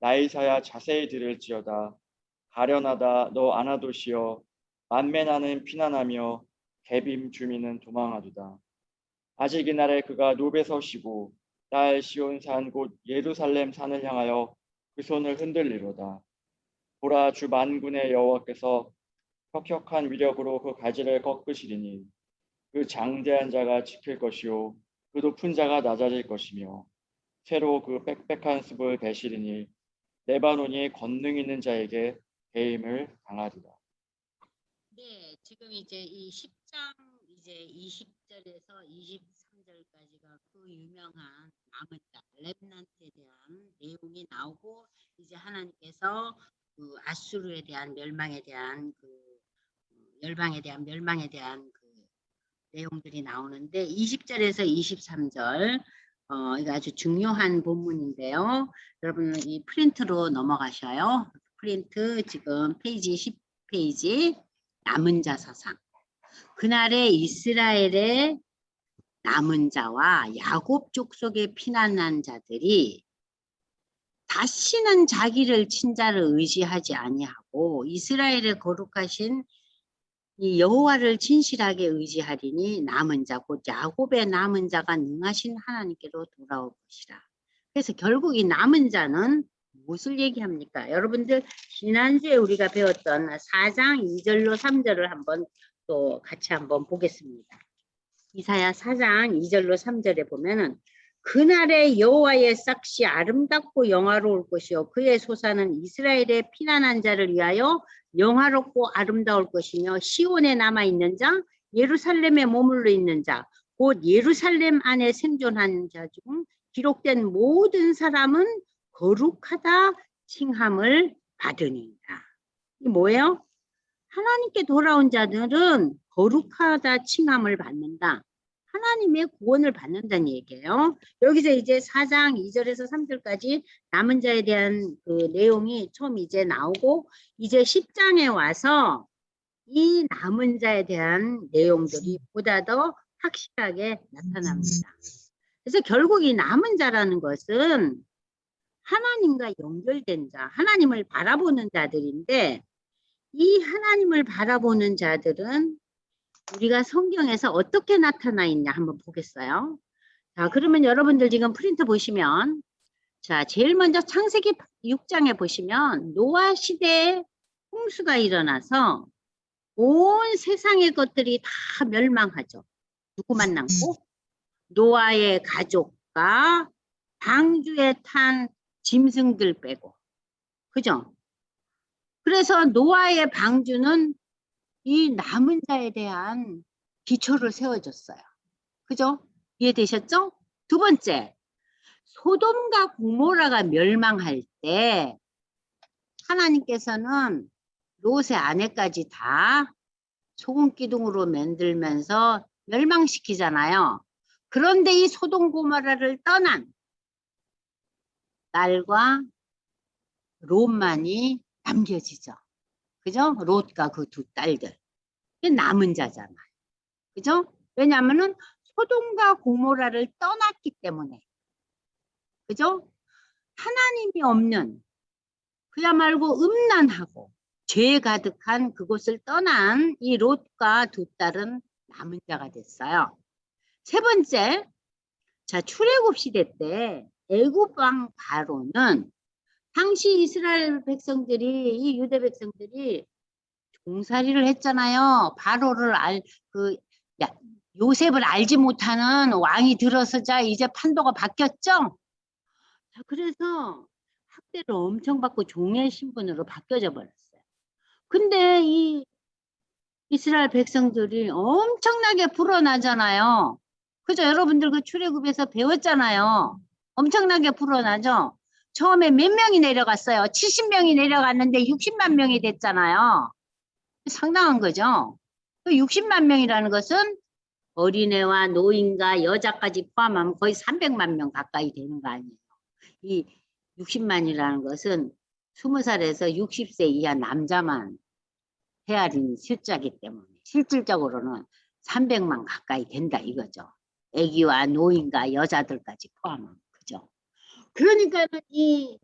나이사야 자세히 들을지어다. 가련하다 너 아나도시여 만메나는 피난하며 게빔 주민은 도망하도다. 아직 이날에 그가 노베서 쉬고 딸 시온산 곧 예루살렘 산을 향하여 그 손을 흔들리로다. 보라 주 만군의 여호와께서 혁혁한 위력으로 그 가지를 꺾으시리니 그 장대한 자가 지킬 것이요 그 높은 자가 낮아질 것이며 새로 그 빽빽한 숲을 베시리니 레바논이 권능 있는 자에게 배임을 당하리라. 네, 지금 이제 이 10장 이제 20절에서 23절까지가 그 유명한 남은 자 렘넌트에 대한 내용이 나오고 이제 하나님께서 그 아수르에 대한 멸망에 대한 그 열방에 대한 멸망에 대한 그 내용들이 나오는데 20절에서 23절 이거 아주 중요한 본문인데요. 여러분 이 프린트로 넘어가셔요. 프린트 지금 페이지 10페이지 남은 자 사상. 그날에 이스라엘의 남은 자와 야곱 족속에 피난한 자들이 다시는 자기를 친자를 의지하지 아니하고 이스라엘의 거룩하신 이 여호와를 진실하게 의지하리니 남은 자 곧 야곱의 남은 자가 능하신 하나님께로 돌아올 것이라. 그래서 결국 이 남은 자는 무엇을 얘기합니까? 여러분들 지난주에 우리가 배웠던 4장 2절로 3절을 한번 또 같이 한번 보겠습니다. 이사야 4장 2절로 3절에 보면은 그날의 여호와의 싹시 아름답고 영화로울 것이요 그의 소사는 이스라엘의 피난한 자를 위하여 영화롭고 아름다울 것이며 시온에 남아있는 자 예루살렘에 머물러 있는 자 곧 예루살렘 안에 생존한 자 중 기록된 모든 사람은 거룩하다 칭함을 받으니라. 이 뭐예요? 하나님께 돌아온 자들은 거룩하다 칭함을 받는다. 하나님의 구원을 받는다는 얘기예요. 여기서 이제 4장 2절에서 3절까지 남은 자에 대한 그 내용이 처음 이제 나오고 이제 10장에 와서 이 남은 자에 대한 내용들이 보다 더 확실하게 나타납니다. 그래서 결국 이 남은 자라는 것은 하나님과 연결된 자, 하나님을 바라보는 자들인데 이 하나님을 바라보는 자들은 우리가 성경에서 어떻게 나타나 있냐 한번 보겠어요. 자, 그러면 여러분들 지금 프린트 보시면 자, 제일 먼저 창세기 6장에 보시면 노아 시대에 홍수가 일어나서 온 세상의 것들이 다 멸망하죠. 누구만 남고? 노아의 가족과 방주에 탄 짐승들 빼고. 그죠? 그래서 노아의 방주는 이 남은 자에 대한 기초를 세워줬어요. 그죠? 이해되셨죠? 두 번째, 소돔과 고모라가 멸망할 때 하나님께서는 롯의 아내까지 다 소금 기둥으로 만들면서 멸망시키잖아요. 그런데 이 소돔 고모라를 떠난 딸과 롯만이 남겨지죠. 그죠? 롯과 그 두 딸들. 이게 남은 자잖아요. 그죠? 왜냐하면은 소돔과 고모라를 떠났기 때문에. 그죠? 하나님이 없는 그야말로 음란하고 죄 가득한 그곳을 떠난 이 롯과 두 딸은 남은 자가 됐어요. 세 번째, 자 출애굽 시대 때 애굽 왕 바로는 당시 이스라엘 백성들이 이 유대 백성들이 종살이를 했잖아요. 바로를 요셉을 알지 못하는 왕이 들어서자 이제 판도가 바뀌었죠. 자, 그래서 학대를 엄청 받고 종의 신분으로 바뀌어져 버렸어요. 근데 이 이스라엘 백성들이 엄청나게 불어나잖아요. 그죠? 여러분들 그 출애굽에서 배웠잖아요. 엄청나게 불어나죠. 처음에 몇 명이 내려갔어요? 70명이 내려갔는데 60만 명이 됐잖아요. 상당한 거죠. 그 60만 명이라는 것은 어린애와 노인과 여자까지 포함하면 거의 300만 명 가까이 되는 거 아니에요. 이 60만이라는 것은 20살에서 60세 이하 남자만 헤아린 숫자기 때문에 실질적으로는 300만 가까이 된다 이거죠. 애기와 노인과 여자들까지 포함하면. 그죠? 그러니까 이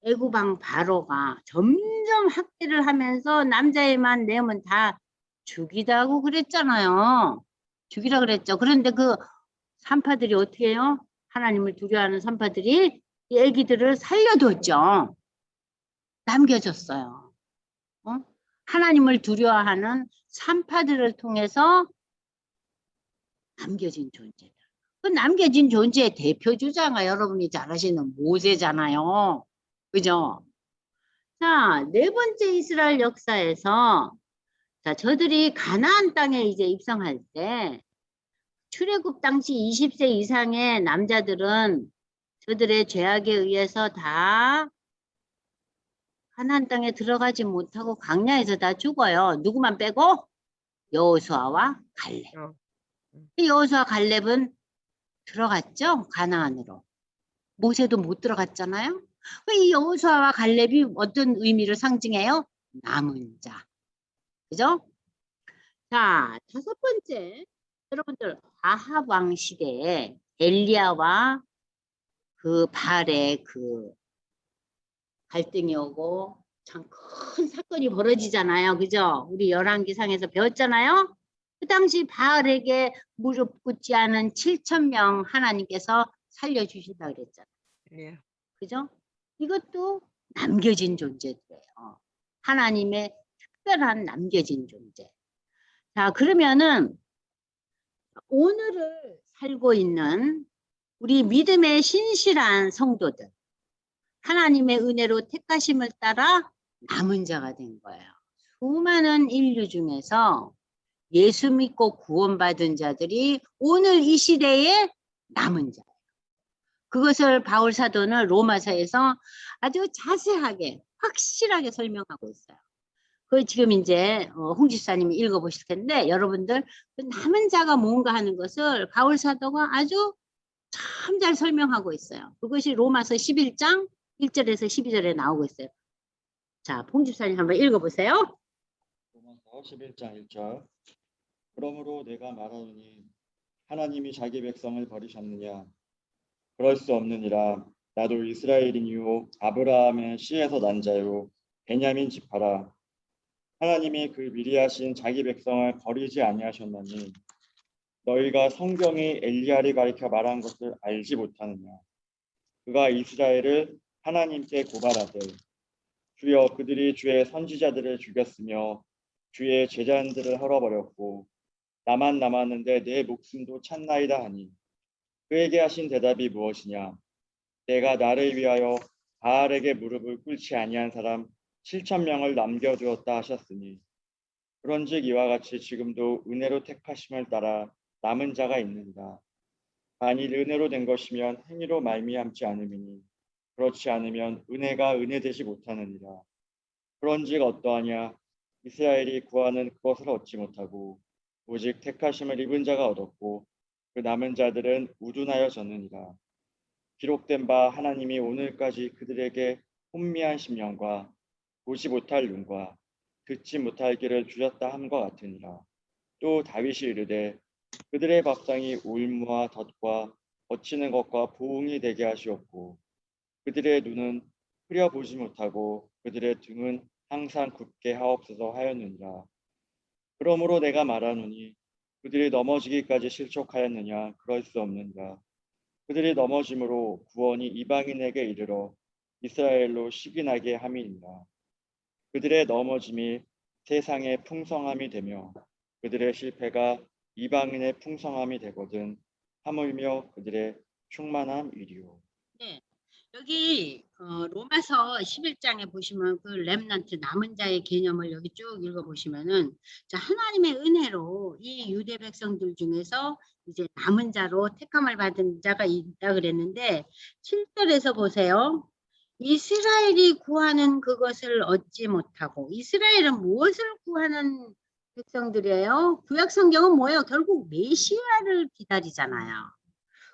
애구방 바로가 점점 확대를 하면서 남자애만 내면 다 죽이다고 그랬잖아요. 죽이라 그랬죠. 그런데 그 산파들이 어떻게 해요? 하나님을 두려워하는 산파들이 이 애기들을 살려뒀죠. 남겨줬어요. 어? 하나님을 두려워하는 산파들을 통해서 남겨진 존재다. 그 남겨진 존재의 대표 주자가 여러분이 잘 아시는 모세잖아요. 그죠? 자, 네 번째 이스라엘 역사에서 자, 저들이 가나안 땅에 이제 입성할 때 출애굽 당시 20세 이상의 남자들은 저들의 죄악에 의해서 다 가나안 땅에 들어가지 못하고 광야에서 다 죽어요. 누구만 빼고? 여호수아와 갈렙. 여호수아 갈렙은 들어갔죠? 가나안으로. 모세도 못 들어갔잖아요. 이 여호수아와 갈렙이 어떤 의미를 상징해요? 남은 자. 그죠? 자, 5번째. 여러분들 아합 왕 시대에 엘리야와 그 바알의 그 갈등이 오고 참 큰 사건이 벌어지잖아요. 그죠? 우리 열왕기상에서 배웠잖아요. 그 당시 바알에게 무릎 꿇지 않은 7,000명 하나님께서 살려주신다 그랬잖아요. 네. 그죠? 이것도 남겨진 존재들이에요. 하나님의 특별한 남겨진 존재. 자, 그러면은 오늘을 살고 있는 우리 믿음의 신실한 성도들, 하나님의 은혜로 택하심을 따라 남은 자가 된 거예요. 수많은 인류 중에서 예수 믿고 구원받은 자들이 오늘 이 시대에 남은 자예요. 그것을 바울 사도는 로마서에서 아주 자세하게 확실하게 설명하고 있어요. 그 지금 이제 홍 집사님이 읽어보실 텐데 여러분들 그 남은 자가 뭔가 하는 것을 바울 사도가 아주 참 잘 설명하고 있어요. 그것이 로마서 11장 1절에서 12절에 나오고 있어요. 자, 홍 집사님 한번 읽어보세요. 로마서 11장 1절. 그러므로 내가 말하노니 하나님이 자기 백성을 버리셨느냐? 그럴 수 없느니라. 나도 이스라엘인이요 아브라함의 씨에서 난 자요 베냐민 지파라. 하나님이 그 미리 하신 자기 백성을 버리지 아니하셨나니 너희가 성경이 엘리야를 가리켜 말한 것을 알지 못하느냐? 그가 이스라엘을 하나님께 고발하되 주여 그들이 주의 선지자들을 죽였으며 주의 제자들을 헐어버렸고 나만 남았는데 내 목숨도 찼나이다 하니 그에게 하신 대답이 무엇이냐? 내가 나를 위하여 바알에게 무릎을 꿇지 아니한 사람 7,000명을 남겨두었다 하셨으니 그런즉 이와 같이 지금도 은혜로 택하심을 따라 남은 자가 있느니라. 만일 은혜로 된 것이면 행위로 말미암지 않음이니 그렇지 않으면 은혜가 은혜되지 못하느니라. 그런즉 어떠하냐? 이스라엘이 구하는 그것을 얻지 못하고 오직 택하심을 입은 자가 얻었고 그 남은 자들은 우둔하여 졌느니라. 기록된 바 하나님이 오늘까지 그들에게 혼미한 심령과 보지 못할 눈과 듣지 못할 귀를 주셨다 함과 같으니라. 또 다윗이 이르되 그들의 밥상이 울무와 덫과 거치는 것과 보응이 되게 하시옵고 그들의 눈은 흐려보지 못하고 그들의 등은 항상 굳게 하옵소서 하였느니라. 그러므로 내가 말하노니 그들이 넘어지기까지 실족하였느냐? 그럴 수 없느니라. 그들이 넘어짐으로 구원이 이방인에게 이르러 이스라엘로 시기나게 함이니라. 그들의 넘어짐이 세상의 풍성함이 되며 그들의 실패가 이방인의 풍성함이 되거든 하물며 그들의 충만함이리요. 네. 여기 로마서 11장에 보시면 그 렘넌트 남은 자의 개념을 여기 쭉 읽어보시면은 자, 하나님의 은혜로 이 유대 백성들 중에서 이제 남은 자로 택함을 받은 자가 있다 그랬는데 7절에서 보세요. 이스라엘이 구하는 그것을 얻지 못하고 이스라엘은 무엇을 구하는 백성들이에요? 구약 성경은 뭐예요? 결국 메시아를 기다리잖아요.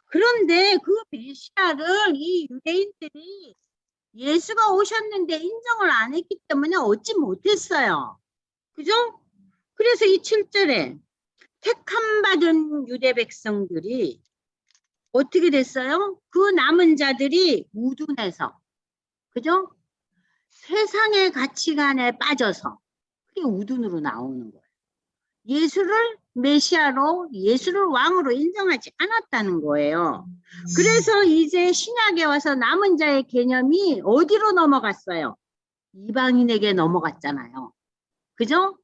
그런데 그 메시아를 이 유대인들이 예수가 오셨는데 인정을 안 했기 때문에 얻지 못했어요. 그죠? 그래서 이 7절에 택함 받은 유대 백성들이 어떻게 됐어요? 그 남은 자들이 우둔해서, 그죠? 세상의 가치관에 빠져서 그게 우둔으로 나오는 거예요. 예수를 메시아로, 예수를 왕으로 인정하지 않았다는 거예요. 그래서 이제 신약에 와서 남은 자의 개념이 어디로 넘어갔어요? 이방인에게 넘어갔잖아요. 그죠?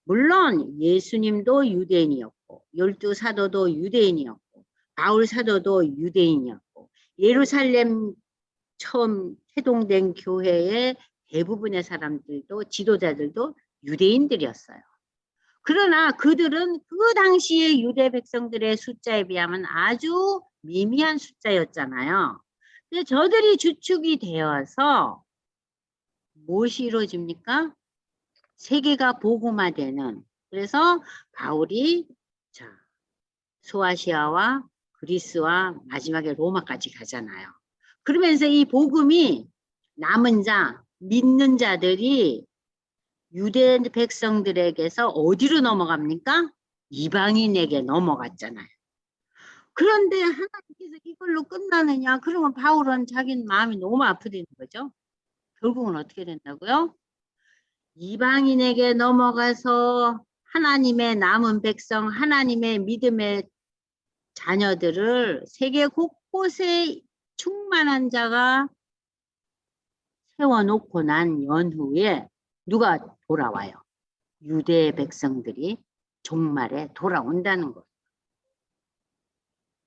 물론 예수님도 유대인이었고, 12사도도 유대인이었고, 바울 사도도 유대인이었고, 예루살렘 처음 태동된 교회의 대부분의 사람들도, 지도자들도 유대인들이었어요. 그러나 그들은 그 당시의 유대 백성들의 숫자에 비하면 아주 미미한 숫자였잖아요. 근데 저들이 주축이 되어서 무엇이 이루어집니까? 세계가 복음화되는. 그래서 바울이 자, 소아시아와 그리스와 마지막에 로마까지 가잖아요. 그러면서 이 복음이 남은 자, 믿는 자들이 유대 백성들에게서 어디로 넘어갑니까? 이방인에게 넘어갔잖아요. 그런데 하나님께서 이걸로 끝나느냐? 그러면 바울은 자기는 마음이 너무 아프다는 거죠. 결국은 어떻게 된다고요? 이방인에게 넘어가서 하나님의 남은 백성, 하나님의 믿음의 자녀들을 세계 곳곳에 충만한 자가 세워놓고 난 연후에 누가 돌아와요? 유대 백성들이 종말에 돌아온다는 것.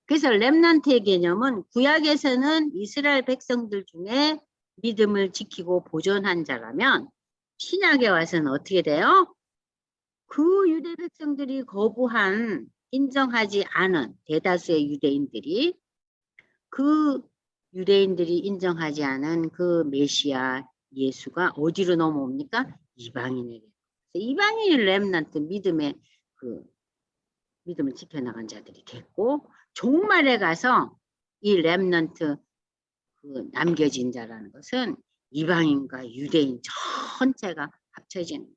그래서 렘넌트의 개념은 구약에서는 이스라엘 백성들 중에 믿음을 지키고 보존한 자라면 신약에 와서는 어떻게 돼요? 그 유대 백성들이 거부한, 인정하지 않은 대다수의 유대인들이 그 유대인들이 인정하지 않은 그 메시아 예수가 어디로 넘어옵니까? 이방인에게. 이방인이 렘넌트 믿음의 그 믿음을 지켜나간 자들이 됐고, 종말에 가서 이 렘넌트 그 남겨진 자라는 것은 이방인과 유대인 전체가 합쳐지는 거예요.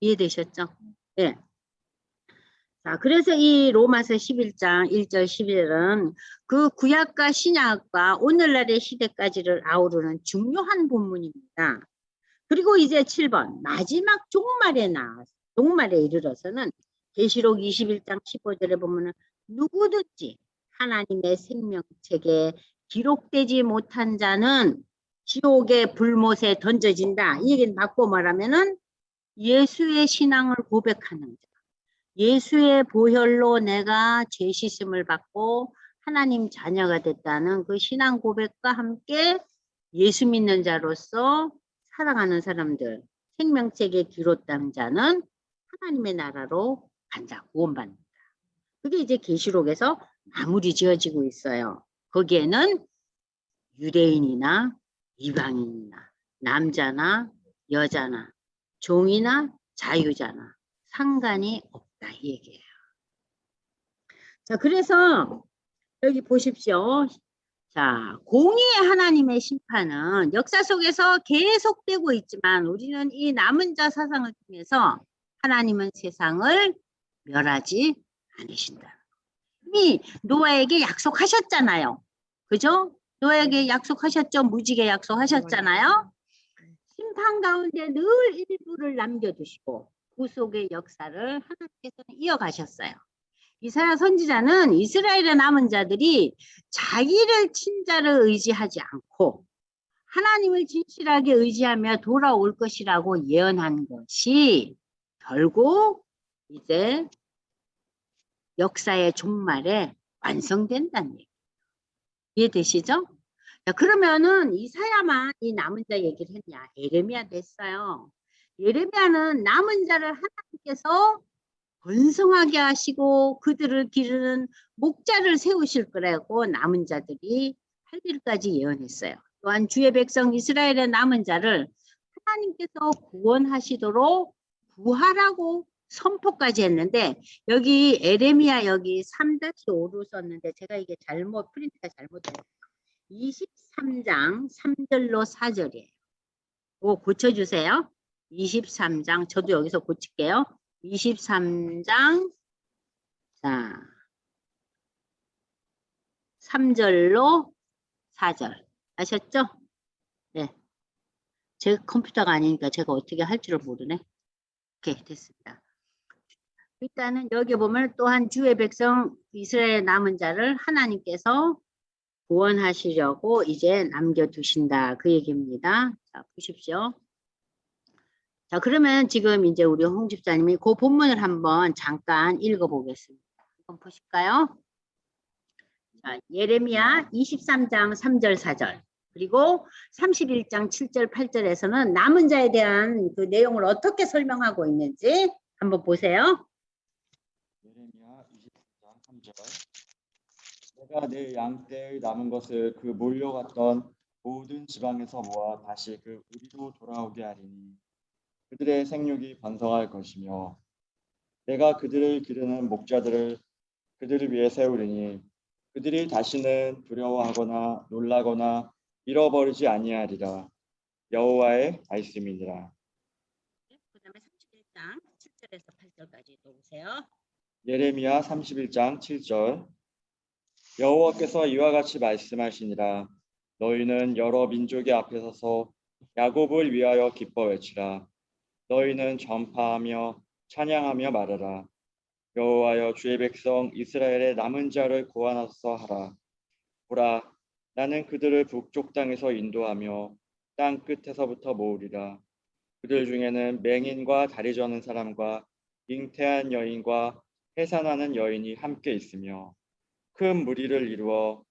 이해되셨죠? 네. 자, 그래서 이 로마서 11장 1절 11절은 그 구약과 신약과 오늘날의 시대까지를 아우르는 중요한 본문입니다. 그리고 이제 7번 마지막 종말에 이르러서는 계시록 21장 15절에 보면은 누구든지 하나님의 생명책에 기록되지 못한 자는 지옥의 불못에 던져진다. 이 얘기는 바꿔 말하면은 예수의 신앙을 고백하는 자. 예수의 보혈로 내가 죄 씻음을 받고 하나님 자녀가 됐다는 그 신앙 고백과 함께 예수 믿는 자로서 살아가는 사람들, 생명책에 기록된 자는 하나님의 나라로 간다, 구원받는다. 그게 이제 계시록에서 마무리 지어지고 있어요. 거기에는 유대인이나 이방인이나 남자나 여자나 종이나 자유자나 상관이 없다 이 얘기예요. 자, 그래서 여기 보십시오. 자, 공의의 하나님의 심판은 역사 속에서 계속되고 있지만 우리는 이 남은 자 사상을 통해서 하나님은 세상을 멸하지 않으신다. 이미 노아에게 약속하셨잖아요. 그죠? 노아에게 약속하셨죠? 무지개 약속하셨잖아요. 심판 가운데 늘 일부를 남겨두시고 구속의 역사를 하나님께서는 이어가셨어요. 이사야 선지자는 이스라엘의 남은 자들이 자기를 친자를 의지하지 않고 하나님을 진실하게 의지하며 돌아올 것이라고 예언한 것이 결국 이제 역사의 종말에 완성된다는 얘기예요. 이해되시죠? 자, 그러면은 이사야만 이 남은 자 얘기를 했냐? 예레미야도 했어요. 예레미야는 남은 자를 하나님께서 번성하게 하시고 그들을 기르는 목자를 세우실 거라고 남은 자들이 할 일까지 예언했어요. 또한 주의 백성 이스라엘의 남은 자를 하나님께서 구원하시도록 구하라고 선포까지 했는데 여기 에레미야 여기 3-5로 썼는데 제가 이게 프린트가 잘못됐어요. 23장 3절로 4절이에요. 이거 고쳐주세요. 23장, 저도 여기서 고칠게요. 23장, 자, 3절로 4절. 아셨죠? 네. 제 컴퓨터가 아니니까 제가 어떻게 할 줄을 모르네. 오케이, 됐습니다. 일단은 여기 보면 또한 주의 백성 이스라엘 남은 자를 하나님께서 구원하시려고 이제 남겨두신다. 그 얘기입니다. 자, 보십시오. 자, 그러면 지금 이제 우리 홍 집사님이 그 본문을 한번 잠깐 읽어보겠습니다. 한번 보실까요? 자, 예레미야 23장 3절 4절 그리고 31장 7절 8절에서는 남은 자에 대한 그 내용을 어떻게 설명하고 있는지 한번 보세요. 예레미야 23장 3절. 내가 내 양떼의 남은 것을 그 몰려갔던 모든 지방에서 모아 다시 그 우리로 돌아오게 하리니 그들의 생육이 번성할 것이며 내가 그들을 기르는 목자들을 그들을 위해 세우리니 그들이 다시는 두려워하거나 놀라거나 잃어버리지 아니하리라. 여호와의 말씀이니라. 그 다음에 31장 7절에서 8절까지 또 보세요. 예레미야 31장 7절. 여호와께서 이와 같이 말씀하시니라. 너희는 여러 민족의 앞에 서서 야곱을 위하여 기뻐 외치라. 너희는 전파하며 찬양하며 말하라. 여호와여 주의 백성 이스라엘의 남은 자를 구원하소서 하라. 보라, 나는 그들을 북쪽 땅에서 인도하며 땅 끝에서부터 모으리라. 그들 중에는 맹인과 다리 저는 사람과 잉태한 여인과 해산하는 여인이 함께 있으며 큰 무리를 이루어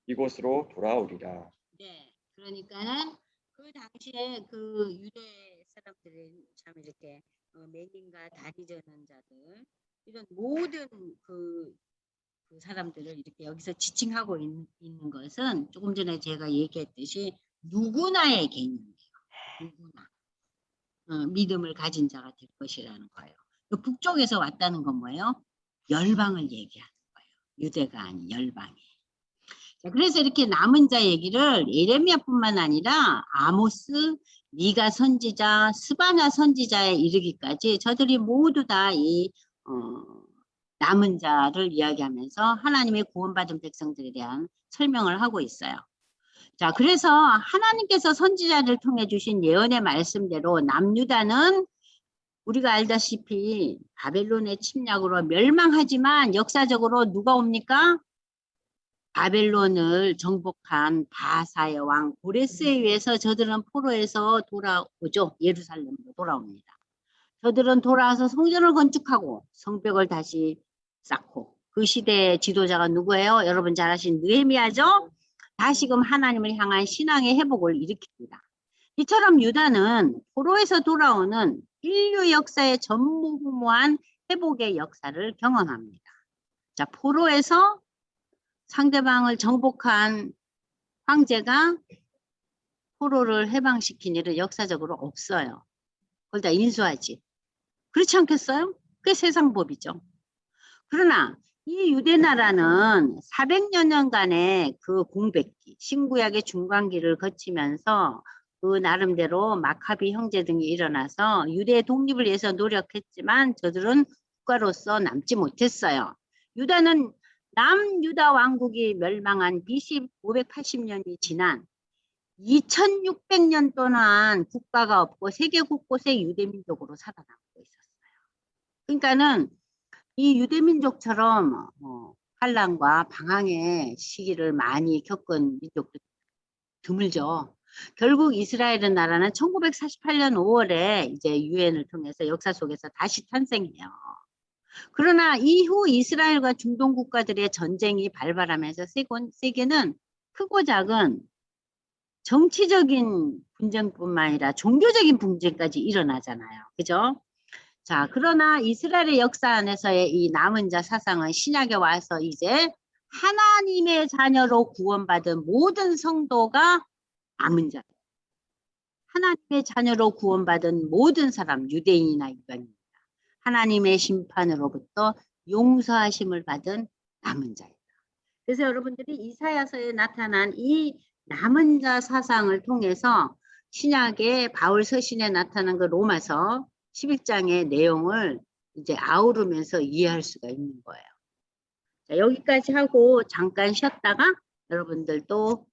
이곳으로 돌아오리라. 네, 그러니까는 그 당시에 그 유대 사람들이 참 이렇게 맹인과 다리 저는 자들 이런 모든 그 사람들을 이렇게 여기서 지칭하고 있는 것은 조금 전에 제가 얘기했듯이 누구나의 개념이에요. 누구나 믿음을 가진 자가 될 것이라는 거예요. 그 북쪽에서 왔다는 건 뭐예요? 열방을 얘기하는 거예요. 유대가 아닌 열방이. 자, 그래서 이렇게 남은 자 얘기를 예레미야뿐만 아니라 아모스, 미가 선지자, 스바냐 선지자에 이르기까지 저들이 모두 다 이 남은 자를 이야기하면서 하나님의 구원받은 백성들에 대한 설명을 하고 있어요. 자, 그래서 하나님께서 선지자를 통해 주신 예언의 말씀대로 남유다는 우리가 알다시피 바벨론의 침략으로 멸망하지만 역사적으로 누가 옵니까? 바벨론을 정복한 바사의 왕 고레스에 의해서 저들은 포로에서 돌아오죠. 예루살렘으로 돌아옵니다. 저들은 돌아와서 성전을 건축하고 성벽을 다시 쌓고 그 시대의 지도자가 누구예요? 여러분 잘 아시는 느헤미야죠? 다시금 하나님을 향한 신앙의 회복을 일으킵니다. 이처럼 유다는 포로에서 돌아오는 인류 역사의 전무후무한 회복의 역사를 경험합니다. 자, 포로에서 상대방을 정복한 황제가 포로를 해방시킨 일은 역사적으로 없어요. 그걸 다 인수하지. 그렇지 않겠어요? 그게 세상 법이죠. 그러나 이 유대나라는 400여 년간의 그 공백기, 신구약의 중간기를 거치면서 그 나름대로 마카비 형제 등이 일어나서 유대의 독립을 위해서 노력했지만 저들은 국가로서 남지 못했어요. 유다는 남유다 왕국이 멸망한 BC 580년이 지난 2600년 동안 국가가 없고 세계 곳곳에 유대민족으로 살아남고 있었어요. 그러니까는 이 유대민족처럼 환란과 방황의 시기를 많이 겪은 민족도 드물죠. 결국 이스라엘은 나라는 1948년 5월에 이제 유엔을 통해서 역사 속에서 다시 탄생해요. 그러나 이후 이스라엘과 중동 국가들의 전쟁이 발발하면서 세계는 크고 작은 정치적인 분쟁뿐만 아니라 종교적인 분쟁까지 일어나잖아요. 그죠? 자, 그러나 이스라엘의 역사 안에서의 이 남은 자 사상은 신약에 와서 이제 하나님의 자녀로 구원받은 모든 성도가 남은 자. 하나님의 자녀로 구원받은 모든 사람, 유대인이나 이방인이나 하나님의 심판으로부터 용서하심을 받은 남은 자이다. 그래서 여러분들이 이사야서에 나타난 이 남은 자 사상을 통해서 신약의 바울 서신에 나타난 그 로마서 11장의 내용을 이제 아우르면서 이해할 수가 있는 거예요. 자, 여기까지 하고 잠깐 쉬었다가 여러분들 또